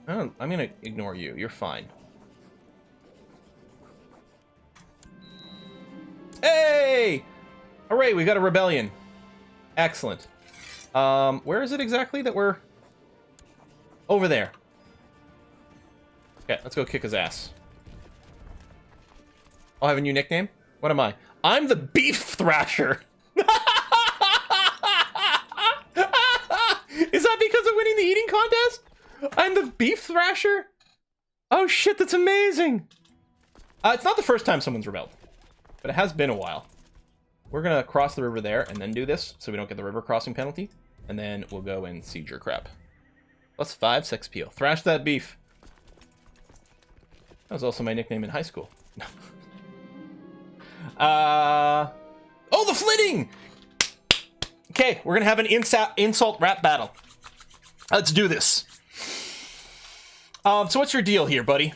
S1: Oh, I'm gonna ignore you. You're fine. Hey! Hooray, we got a rebellion. Excellent. Where is it exactly that we're... over there. Okay, let's go kick his ass. I'll have a new nickname? What am I? I'm the Beef Thrasher! Is that because of winning the eating contest? I'm the Beef Thrasher? Oh shit, that's amazing! It's not the first time someone's rebelled. But it has been a while. We're gonna cross the river there and then do this, so we don't get the river crossing penalty. And then we'll go and siege your crap. +5 sex appeal. Thrash that beef. That was also my nickname in high school. Oh, the flitting! Okay, we're gonna have an insult rap battle. Let's do this. So what's your deal here, buddy?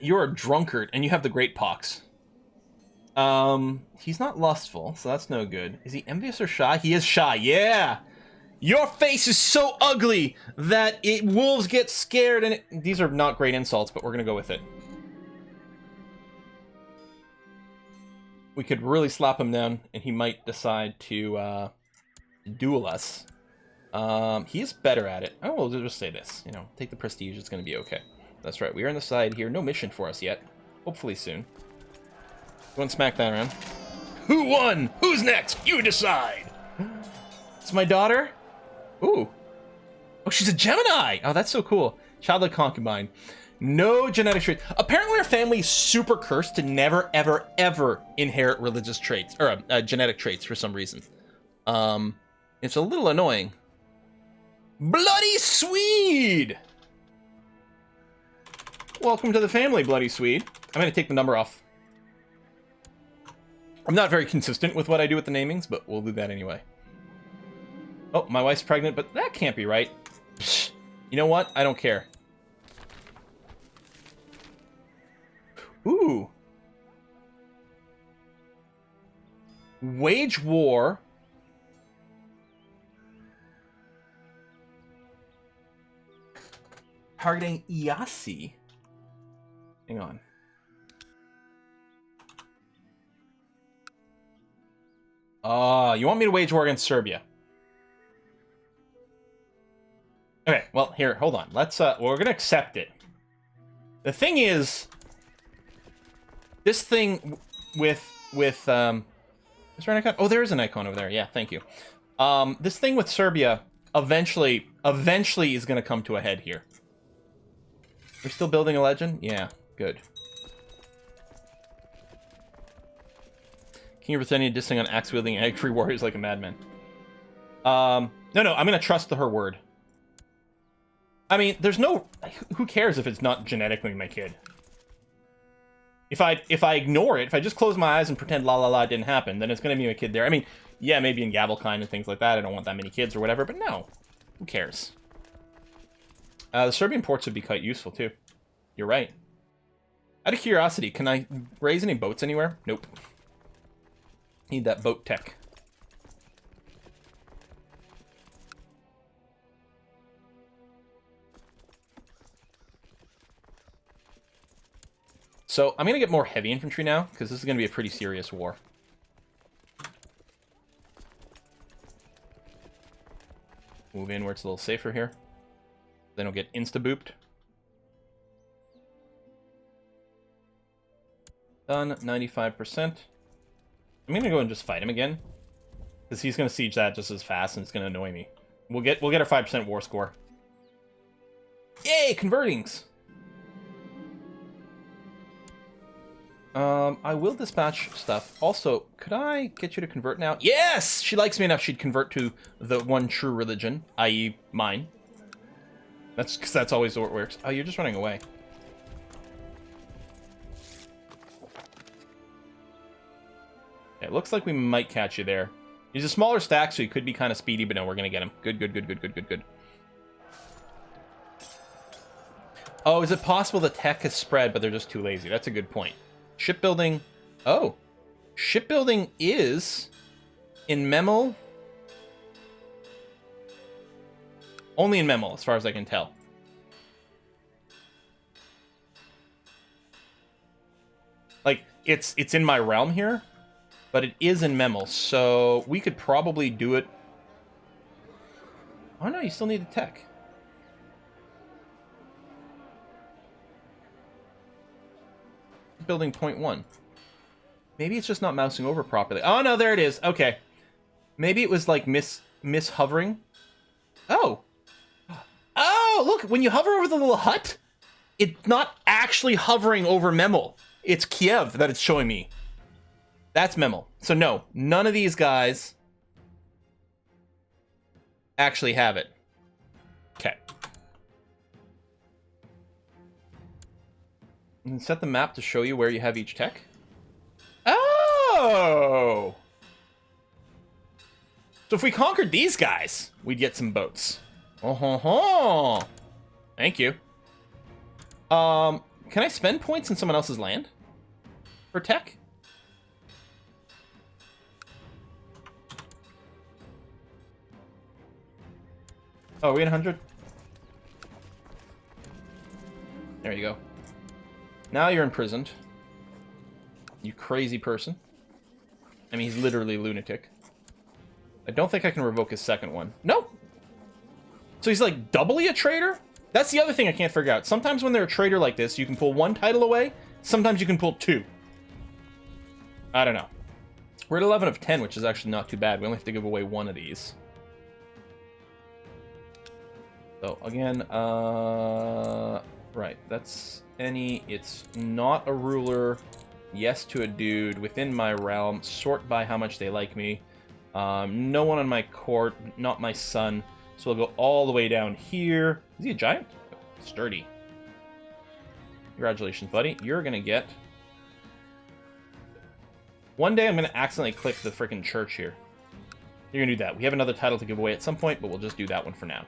S1: You're a drunkard, and you have the great pox. He's not lustful, so that's no good. Is he envious or shy? He is shy, yeah! Your face is so ugly that wolves get scared, and these are not great insults, but we're gonna go with it. We could really slap him down, and he might decide to, duel us. He is better at it. Oh, we'll just say this. You know, take the prestige, it's gonna be okay. That's right, we are on the side here. No mission for us yet. Hopefully soon. Go and smack that around. Who won? Who's next? You decide! It's my daughter? Ooh. Oh, she's a Gemini! Oh, that's so cool. Childlike concubine. No genetic traits. Apparently our family is super cursed to never, ever, ever inherit religious traits. Or, genetic traits for some reason. It's a little annoying. Bloody Swede! Welcome to the family, Bloody Swede. I'm gonna take the number off. I'm not very consistent with what I do with the namings, but we'll do that anyway. Oh, my wife's pregnant, but that can't be right. Psh, you know what? I don't care. Ooh. Wage war. Targeting Iasi. Hang on. You want me to wage war against Serbia? Okay, well, here, hold on. Let's, we're gonna accept it. The thing is, this thing with, is there an icon? Oh, there is an icon over there. Yeah, thank you. This thing with Serbia eventually is gonna come to a head here. We're still building a legend? Yeah, good. King of Retinues dissing on axe-wielding egg-free warriors like a madman. No, I'm gonna trust her word. I mean, there's no... Who cares if it's not genetically my kid? If I ignore it, if I just close my eyes and pretend la la la didn't happen, then it's gonna be my kid there. I mean, yeah, maybe in Gavelkind and things like that, I don't want that many kids or whatever, but no. Who cares? The Serbian ports would be quite useful, too. You're right. Out of curiosity, can I raise any boats anywhere? Nope. Need that boat tech. So, I'm going to get more heavy infantry now, because this is going to be a pretty serious war. Move in where it's a little safer here. Then I'll get insta-booped. Done, 95%. I'm going to go and just fight him again. Because he's going to siege that just as fast, and it's going to annoy me. We'll get our 5% war score. Yay, convertings! I will dispatch stuff. Also, could I get you to convert now? Yes! She likes me enough she'd convert to the one true religion, i.e. mine. That's because that's always the way it works. Oh, you're just running away. It looks like we might catch you there. He's a smaller stack, so he could be kind of speedy, but no, we're going to get him. Good, good, good, good, good, good, good. Oh, is it possible the tech has spread, but they're just too lazy? That's a good point. Shipbuilding. Oh. Shipbuilding is in Memel. Only in Memel, as far as I can tell. Like, it's in my realm here, but it is in Memel, so we could probably do it. Oh no, you still need the tech. Building 0.1. Maybe it's just not mousing over properly. Oh no, there it is. Okay. Maybe it was like miss hovering. Oh. Oh, look, when you hover over the little hut, it's not actually hovering over Memel. It's Kiev that it's showing me. That's Memel. So no, none of these guys actually have it. Okay. You can set the map to show you where you have each tech. Oh! So if we conquered these guys, we'd get some boats. Oh ho ho! Thank you. Can I spend points in someone else's land? For tech? Oh, are we at 100? There you go. Now you're imprisoned. You crazy person. I mean, he's literally lunatic. I don't think I can revoke his second one. No! So he's like doubly a traitor? That's the other thing I can't figure out. Sometimes when they're a traitor like this, you can pull one title away. Sometimes you can pull two. I don't know. We're at 11 of 10, which is actually not too bad. We only have to give away one of these. So, again, right, that's any, it's not a ruler, yes to a dude, within my realm, sort by how much they like me, no one on my court, not my son, so we'll go all the way down here. Is he a giant? Sturdy. Congratulations, buddy. You're gonna get... One day I'm gonna accidentally click the freaking church here. You're gonna do that. We have another title to give away at some point, but we'll just do that one for now.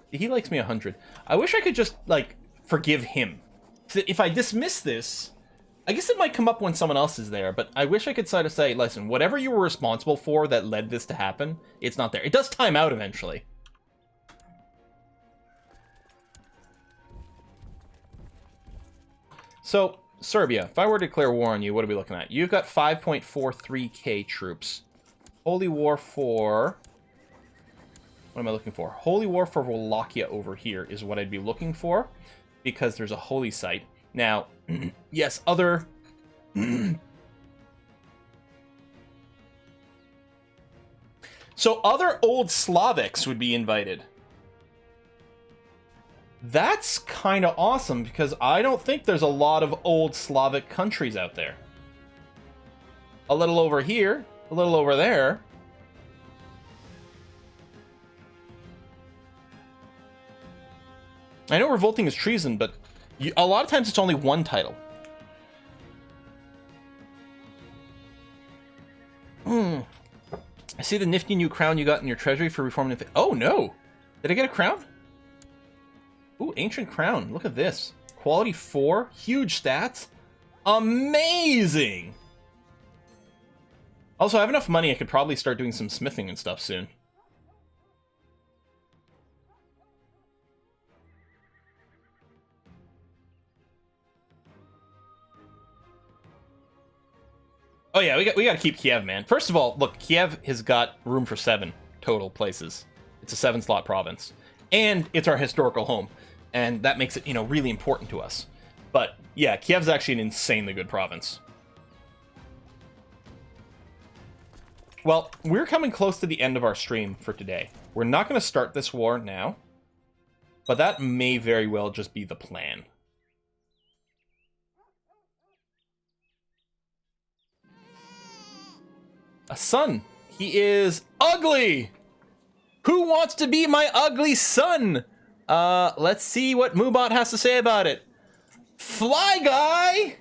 S1: He likes me 100. I wish I could just, like, forgive him. If I dismiss this, I guess it might come up when someone else is there, but I wish I could sort of say, listen, whatever you were responsible for that led this to happen, it's not there. It does time out eventually. So, Serbia, if I were to declare war on you, what are we looking at? You've got 5.43k troops. Holy War for... What am I looking for? Holy War for Wallachia over here is what I'd be looking for, because there's a holy site. Now, yes, other... So other old Slavics would be invited. That's kind of awesome, because I don't think there's a lot of old Slavic countries out there. A little over here, a little over there. I know revolting is treason, but a lot of times it's only one title. I see the nifty new crown you got in your treasury for reforming. Oh no! Did I get a crown? Ooh, ancient crown. Look at this. Quality 4, huge stats. Amazing! Also, I have enough money I could probably start doing some smithing and stuff soon. Oh yeah, we got to keep Kiev, man. First of all, look, Kiev has got room for 7 total places. It's a 7-slot province, and it's our historical home, and that makes it, you know, really important to us. But yeah, Kiev's actually an insanely good province. Well, we're coming close to the end of our stream for today. We're not going to start this war now, but that may very well just be the plan. A son. He is ugly. Who wants to be my ugly son? Let's see what Moobot has to say about it. Fly Guy.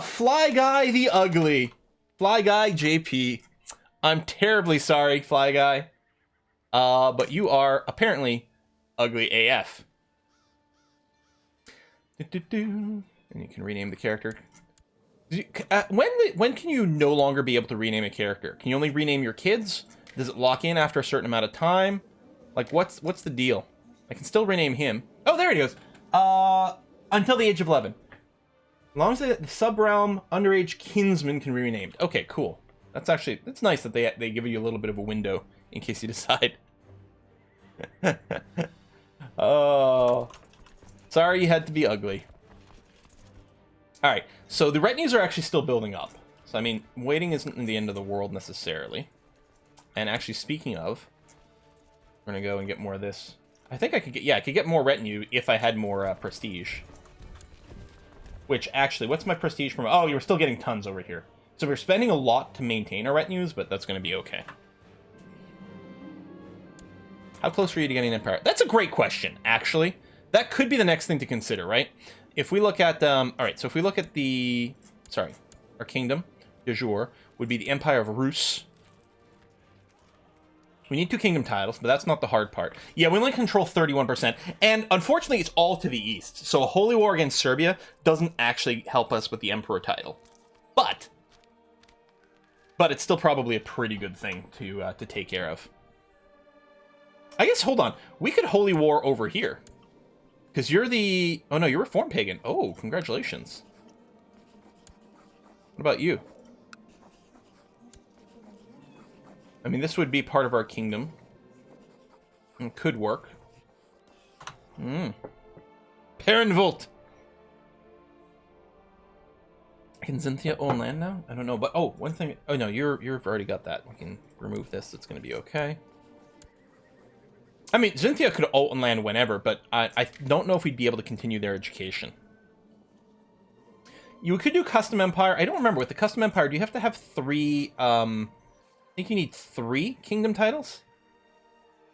S1: Fly Guy the ugly. Fly Guy JP. I'm terribly sorry, Fly Guy. But you are apparently ugly AF. And you can rename the character. When can you no longer be able to rename a character? Can you only rename your kids? Does it lock in after a certain amount of time? Like, what's the deal? I can still rename him. Oh, there he goes. Until the age of 11. As long as the sub-realm underage kinsman can be renamed. Okay, cool. That's nice that they give you a little bit of a window in case you decide. Oh, sorry you had to be ugly. All right, so the retinues are actually still building up. So, I mean, waiting isn't the end of the world necessarily. And actually, speaking of, we're going to go and get more of this. I think I could get, yeah, I could get more retinue if I had more prestige. Which, actually, what's my prestige from? Oh, you're still getting tons over here. So we're spending a lot to maintain our retinues, but that's going to be okay. How close are you to getting empire? That's a great question, actually. That could be the next thing to consider, right? If we look at, all right, so if we look at the, sorry, our kingdom, de jure would be the Empire of Rus. We need 2 kingdom titles, but that's not the hard part. Yeah, we only control 31%, and unfortunately it's all to the east, so a holy war against Serbia doesn't actually help us with the emperor title. But it's still probably a pretty good thing to take care of. I guess, hold on, we could holy war over here. Because you're the... Oh no, you're Reformed Pagan. Oh, congratulations. What about you? I mean, this would be part of our kingdom. It could work. Perrenvolt! Can Xynthia own land now? I don't know, but... Oh, one thing... Oh no, you've already got that. We can remove this. It's going to be okay. I mean, Xynthia could own land whenever, but I don't know if we'd be able to continue their education. You could do Custom Empire. I don't remember. With the Custom Empire, do you have to have 3... I think you need 3 kingdom titles?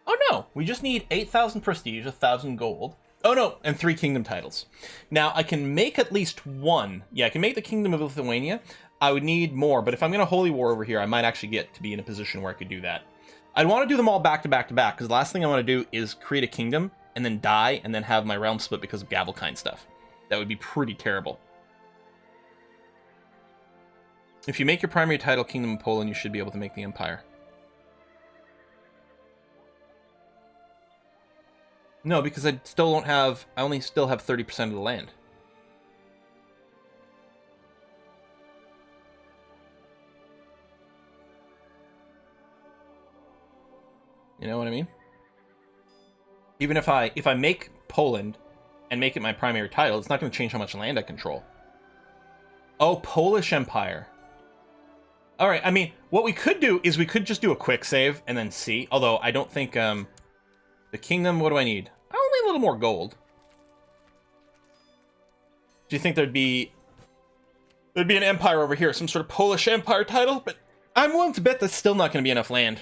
S1: Oh no, we just need 8,000 prestige, 1,000 gold. Oh no, and 3 kingdom titles. Now, I can make at least 1. Yeah, I can make the Kingdom of Lithuania. I would need more, but if I'm going to holy war over here, I might actually get to be in a position where I could do that. I'd want to do them all back to back to back, because the last thing I want to do is create a kingdom, and then die, and then have my realm split because of Gavelkind stuff. That would be pretty terrible. If you make your primary title Kingdom of Poland, you should be able to make the Empire. No, because I still don't have... I only still have 30% of the land. You know what I mean? Even if I make Poland and make it my primary title, it's not going to change how much land I control. Oh, Polish Empire. All right, I mean, what we could do is we could just do a quick save and then see. Although I don't think the kingdom. What do I need? Only a little more gold. Do you think there'd be an empire over here, some sort of Polish Empire title? But I'm willing to bet that's still not going to be enough land.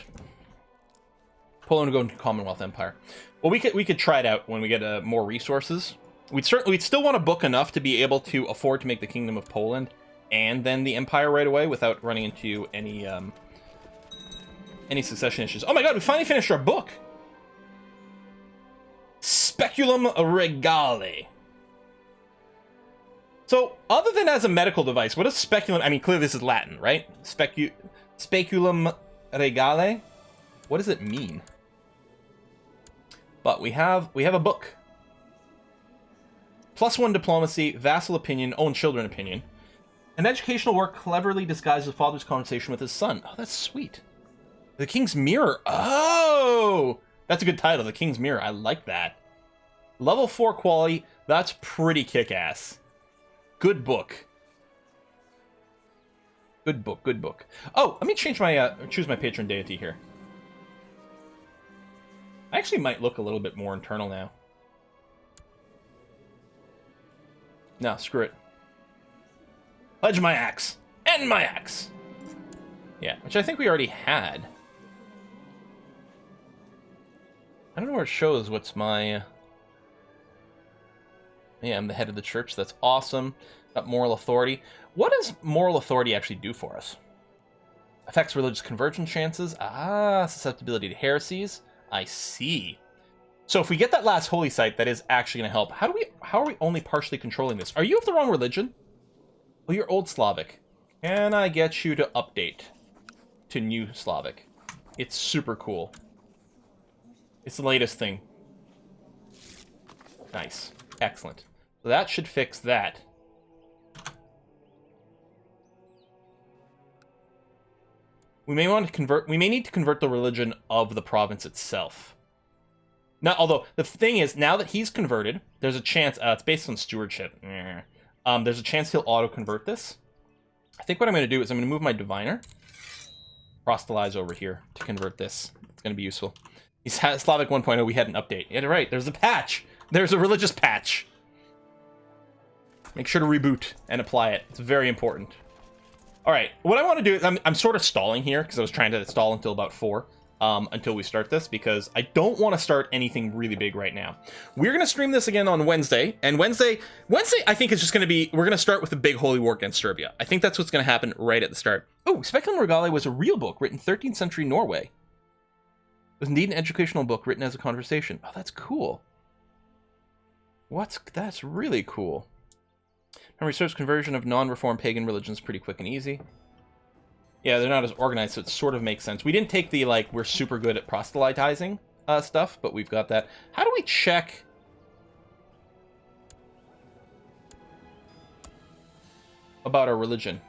S1: Poland would go into Commonwealth Empire. Well, we could try it out when we get more resources. We'd still want to book enough to be able to afford to make the Kingdom of Poland and then the Empire right away without running into any succession issues. Oh my god, we finally finished our book! Speculum Regale. So, other than as a medical device, what does speculum... I mean, clearly this is Latin, right? Speculum Regale? What does it mean? But we have a book. +1 diplomacy, vassal opinion, own children opinion. An educational work cleverly disguises a father's conversation with his son. Oh, that's sweet. The King's Mirror. Oh! That's a good title, The King's Mirror. I like that. Level 4 quality. That's pretty kick-ass. Good book. Good book, good book. Oh, let me change my, choose my patron deity here. I actually might look a little bit more internal now. No, screw it. Pledge my axe. End my axe. Yeah, which I think we already had. I don't know where it shows what's my... Yeah, I'm the head of the church. That's awesome. Got moral authority. What does moral authority actually do for us? Affects religious conversion chances. Ah, susceptibility to heresies. I see. So if we get that last holy site, that is actually going to help. How are we only partially controlling this? Are you of the wrong religion? Oh, you're Old Slavic. Can I get you to update to New Slavic? It's super cool. It's the latest thing. Nice. Excellent. So that should fix that. We may want to convert... We may need to convert the religion of the province itself. Now, although, the thing is, now that he's converted, there's a chance... it's based on stewardship. There's a chance he'll auto-convert this. I think what I'm going to do is I'm going to move my diviner. Proselytize over here to convert this. It's going to be useful. He's Slavic 1.0, we had an update. Yeah, right, there's a patch. There's a religious patch. Make sure to reboot and apply it. It's very important. All right, what I want to do is I'm sort of stalling here because I was trying to stall until about 4. until we start this, because I don't want to start anything really big right now. We're going to stream this again on Wednesday, and Wednesday I think is just going to be, we're going to start with the big holy war against Serbia. I think that's what's going to happen right at the start. Oh, Speculum Regale was a real book written 13th century Norway. It was indeed an educational book written as a conversation. Oh, that's cool. That's really cool. And research conversion of non-reformed pagan religions pretty quick and easy. Yeah, they're not as organized, so it sort of makes sense. We didn't take the, like, we're super good at proselytizing stuff, but we've got that. How do we check? About our religion.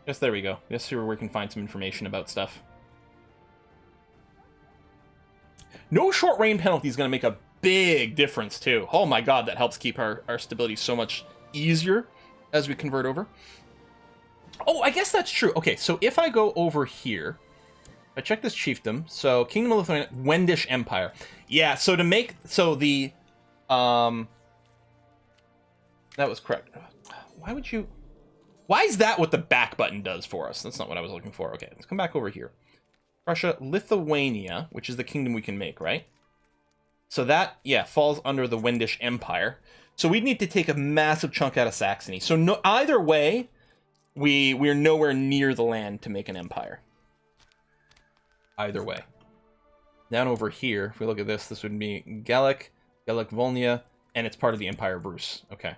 S1: Yes, there we go. Let's see where we can find some information about stuff. No short reign penalty is going to make a big difference, too. Oh my god, that helps keep our stability so much easier as we convert over. Oh, I guess that's true. Okay, so if I go over here, I check this chiefdom. So Kingdom of Lithuania, Wendish Empire. Yeah, so to make, so the, that was correct. Why would you, why is that what the back button does for us? That's not what I was looking for. Okay, let's come back over here. Russia, Lithuania, which is the kingdom we can make, right? So that, yeah, falls under the Wendish Empire. So we'd need to take a massive chunk out of Saxony. So no, either way, we're nowhere near the land to make an empire. Either way. Down over here, if we look at this, this would be Gallic, Volnia, and it's part of the Empire of Rus. Okay.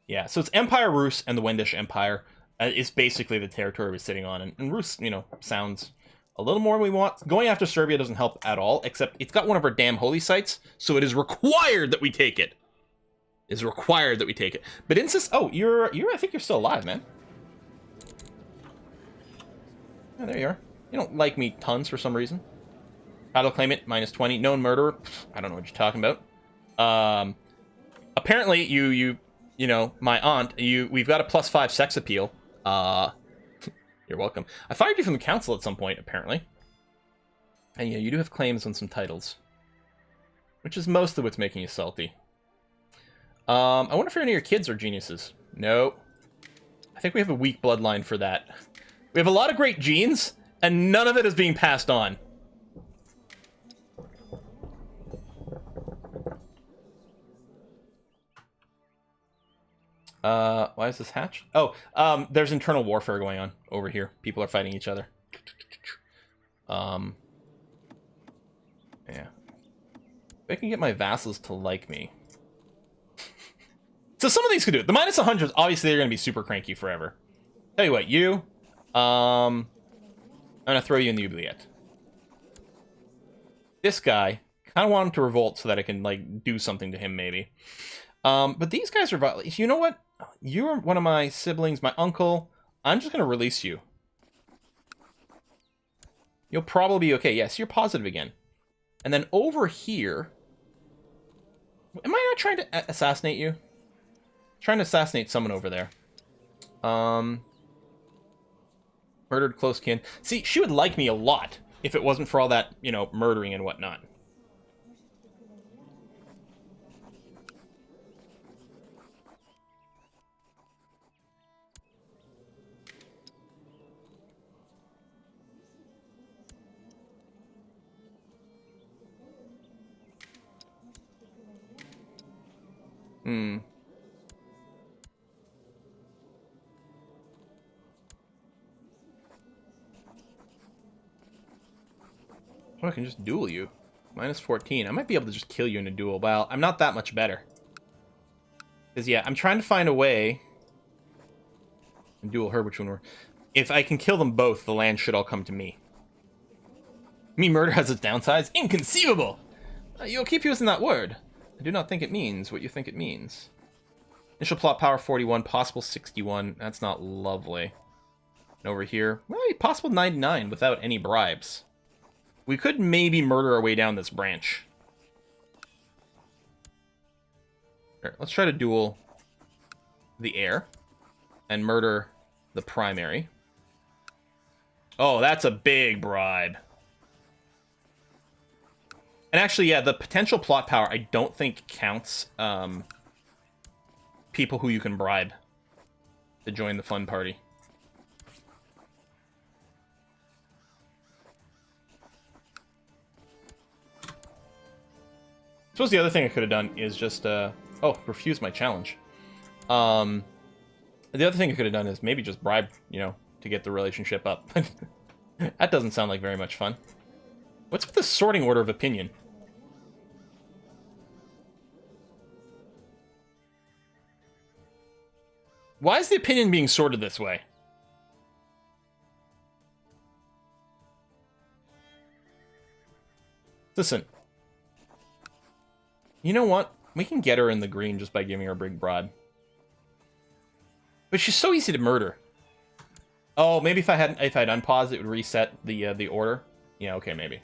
S1: Yeah, so it's Empire Rus and the Wendish Empire is basically the territory we're sitting on. And Rus, you know, sounds a little more than we want. Going after Serbia doesn't help at all, except it's got one of our damn holy sites, so it is required that we take it. It is required that we take it. But insist. Oh, I think you're still alive, man. Oh, there you are. You don't like me tons for some reason. Battle claimant, -20. Known murderer. I don't know what you're talking about. Apparently, you know, my aunt, we've got a +5 sex appeal. You're welcome. I fired you from the council at some point, apparently. And yeah, you do have claims on some titles. Which is mostly what's making you salty. I wonder if any of your kids are geniuses. No. I think we have a weak bloodline for that. We have a lot of great genes, and none of it is being passed on. Why is this hatched? Oh, there's internal warfare going on over here. People are fighting each other. Yeah. If I can get my vassals to like me. So some of these could do it. The -100s, obviously, they're going to be super cranky forever. Tell you what, I'm going to throw you in the oubliette. This guy, kind of want him to revolt so that I can, like, do something to him, maybe. But these guys are... You know what? You're one of my siblings, my uncle. I'm just going to release you. You'll probably be okay. Yes, you're positive again. And then over here... Am I not trying to assassinate you? Trying to assassinate someone over there. Murdered close kin. See, she would like me a lot if it wasn't for all that, you know, murdering and whatnot. Oh, I can just duel you. -14. I might be able to just kill you in a duel. Well, I'm not that much better. Because, yeah, I'm trying to find a way... And duel her, which one we're... If I can kill them both, the land should all come to me. Me murder has its downsides? Inconceivable! You'll keep using that word. I do not think it means what you think it means. Initial plot power 41, possible 61. That's not lovely. And over here, well, possible 99 without any bribes. We could maybe murder our way down this branch. Here, let's try to duel the heir and murder the primary. Oh, that's a big bribe. And actually, yeah, the potential plot power I don't think counts people who you can bribe to join the fun party. suppose the other thing I could have done is just, refuse my challenge. The other thing I could have done is maybe just bribe, to get the relationship up. That doesn't sound like very much fun. What's with the sorting order of opinion? Why is the opinion being sorted this way? Listen. You know what? We can get her in the green just by giving her a big bribe. But she's so easy to murder. Oh, maybe if I'd unpaused, it would reset the order. Yeah, okay, maybe.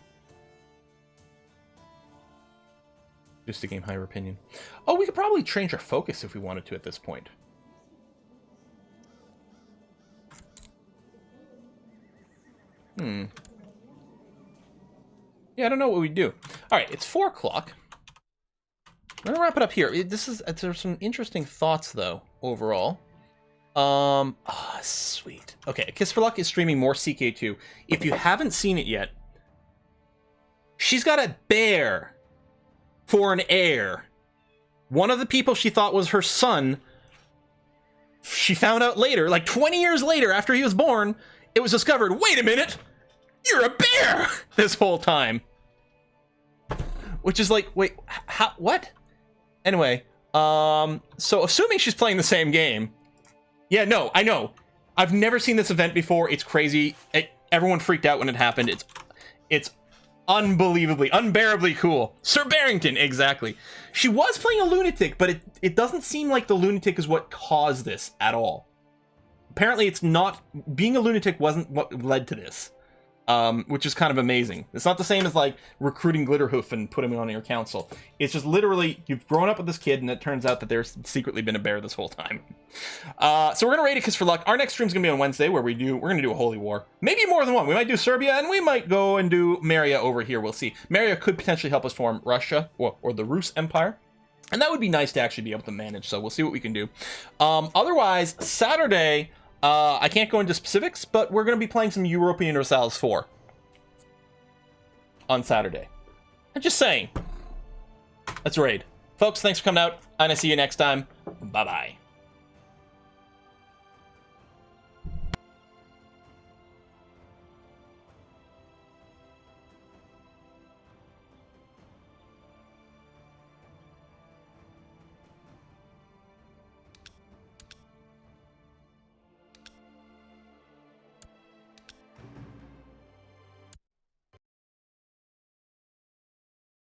S1: Just to gain higher opinion. Oh, we could probably change our focus if we wanted to at this point. Yeah, I don't know what we do. All right, it's 4 o'clock. I'm gonna wrap it up here. There's some interesting thoughts though overall. Sweet. Okay, Kiss for Luck is streaming more CK2. If you haven't seen it yet, she's got a bear for an heir. One of the people she thought was her son, she found out later, like 20 years later after he was born, it was discovered, wait a minute, you're a bear this whole time. Which is like, wait, how, what? Anyway, so assuming she's playing the same game, yeah, no, I know. I've never seen this event before. It's crazy. Everyone freaked out when it happened. It's unbelievably, unbearably cool. Sir Barrington, exactly. She was playing a lunatic, but it doesn't seem like the lunatic is what caused this at all. Apparently, it's not. Being a lunatic wasn't what led to this. Which is kind of amazing. It's not the same as like recruiting Glitterhoof and putting him on your council. It's just literally you've grown up with this kid and it turns out that there's secretly been a bear this whole time. So we're gonna rate it Kiss for Luck. Our next stream's gonna be on Wednesday where we're gonna do a holy war. Maybe more than one. We might do Serbia and we might go and do Maria over here. We'll see. Maria could potentially help us form Russia or the Rus Empire. And that would be nice to actually be able to manage. So we'll see what we can do. Otherwise, Saturday, I can't go into specifics, but we're going to be playing some European Universalis 4 on Saturday. I'm just saying. Let's raid. Folks, thanks for coming out, and I'll see you next time. Bye-bye.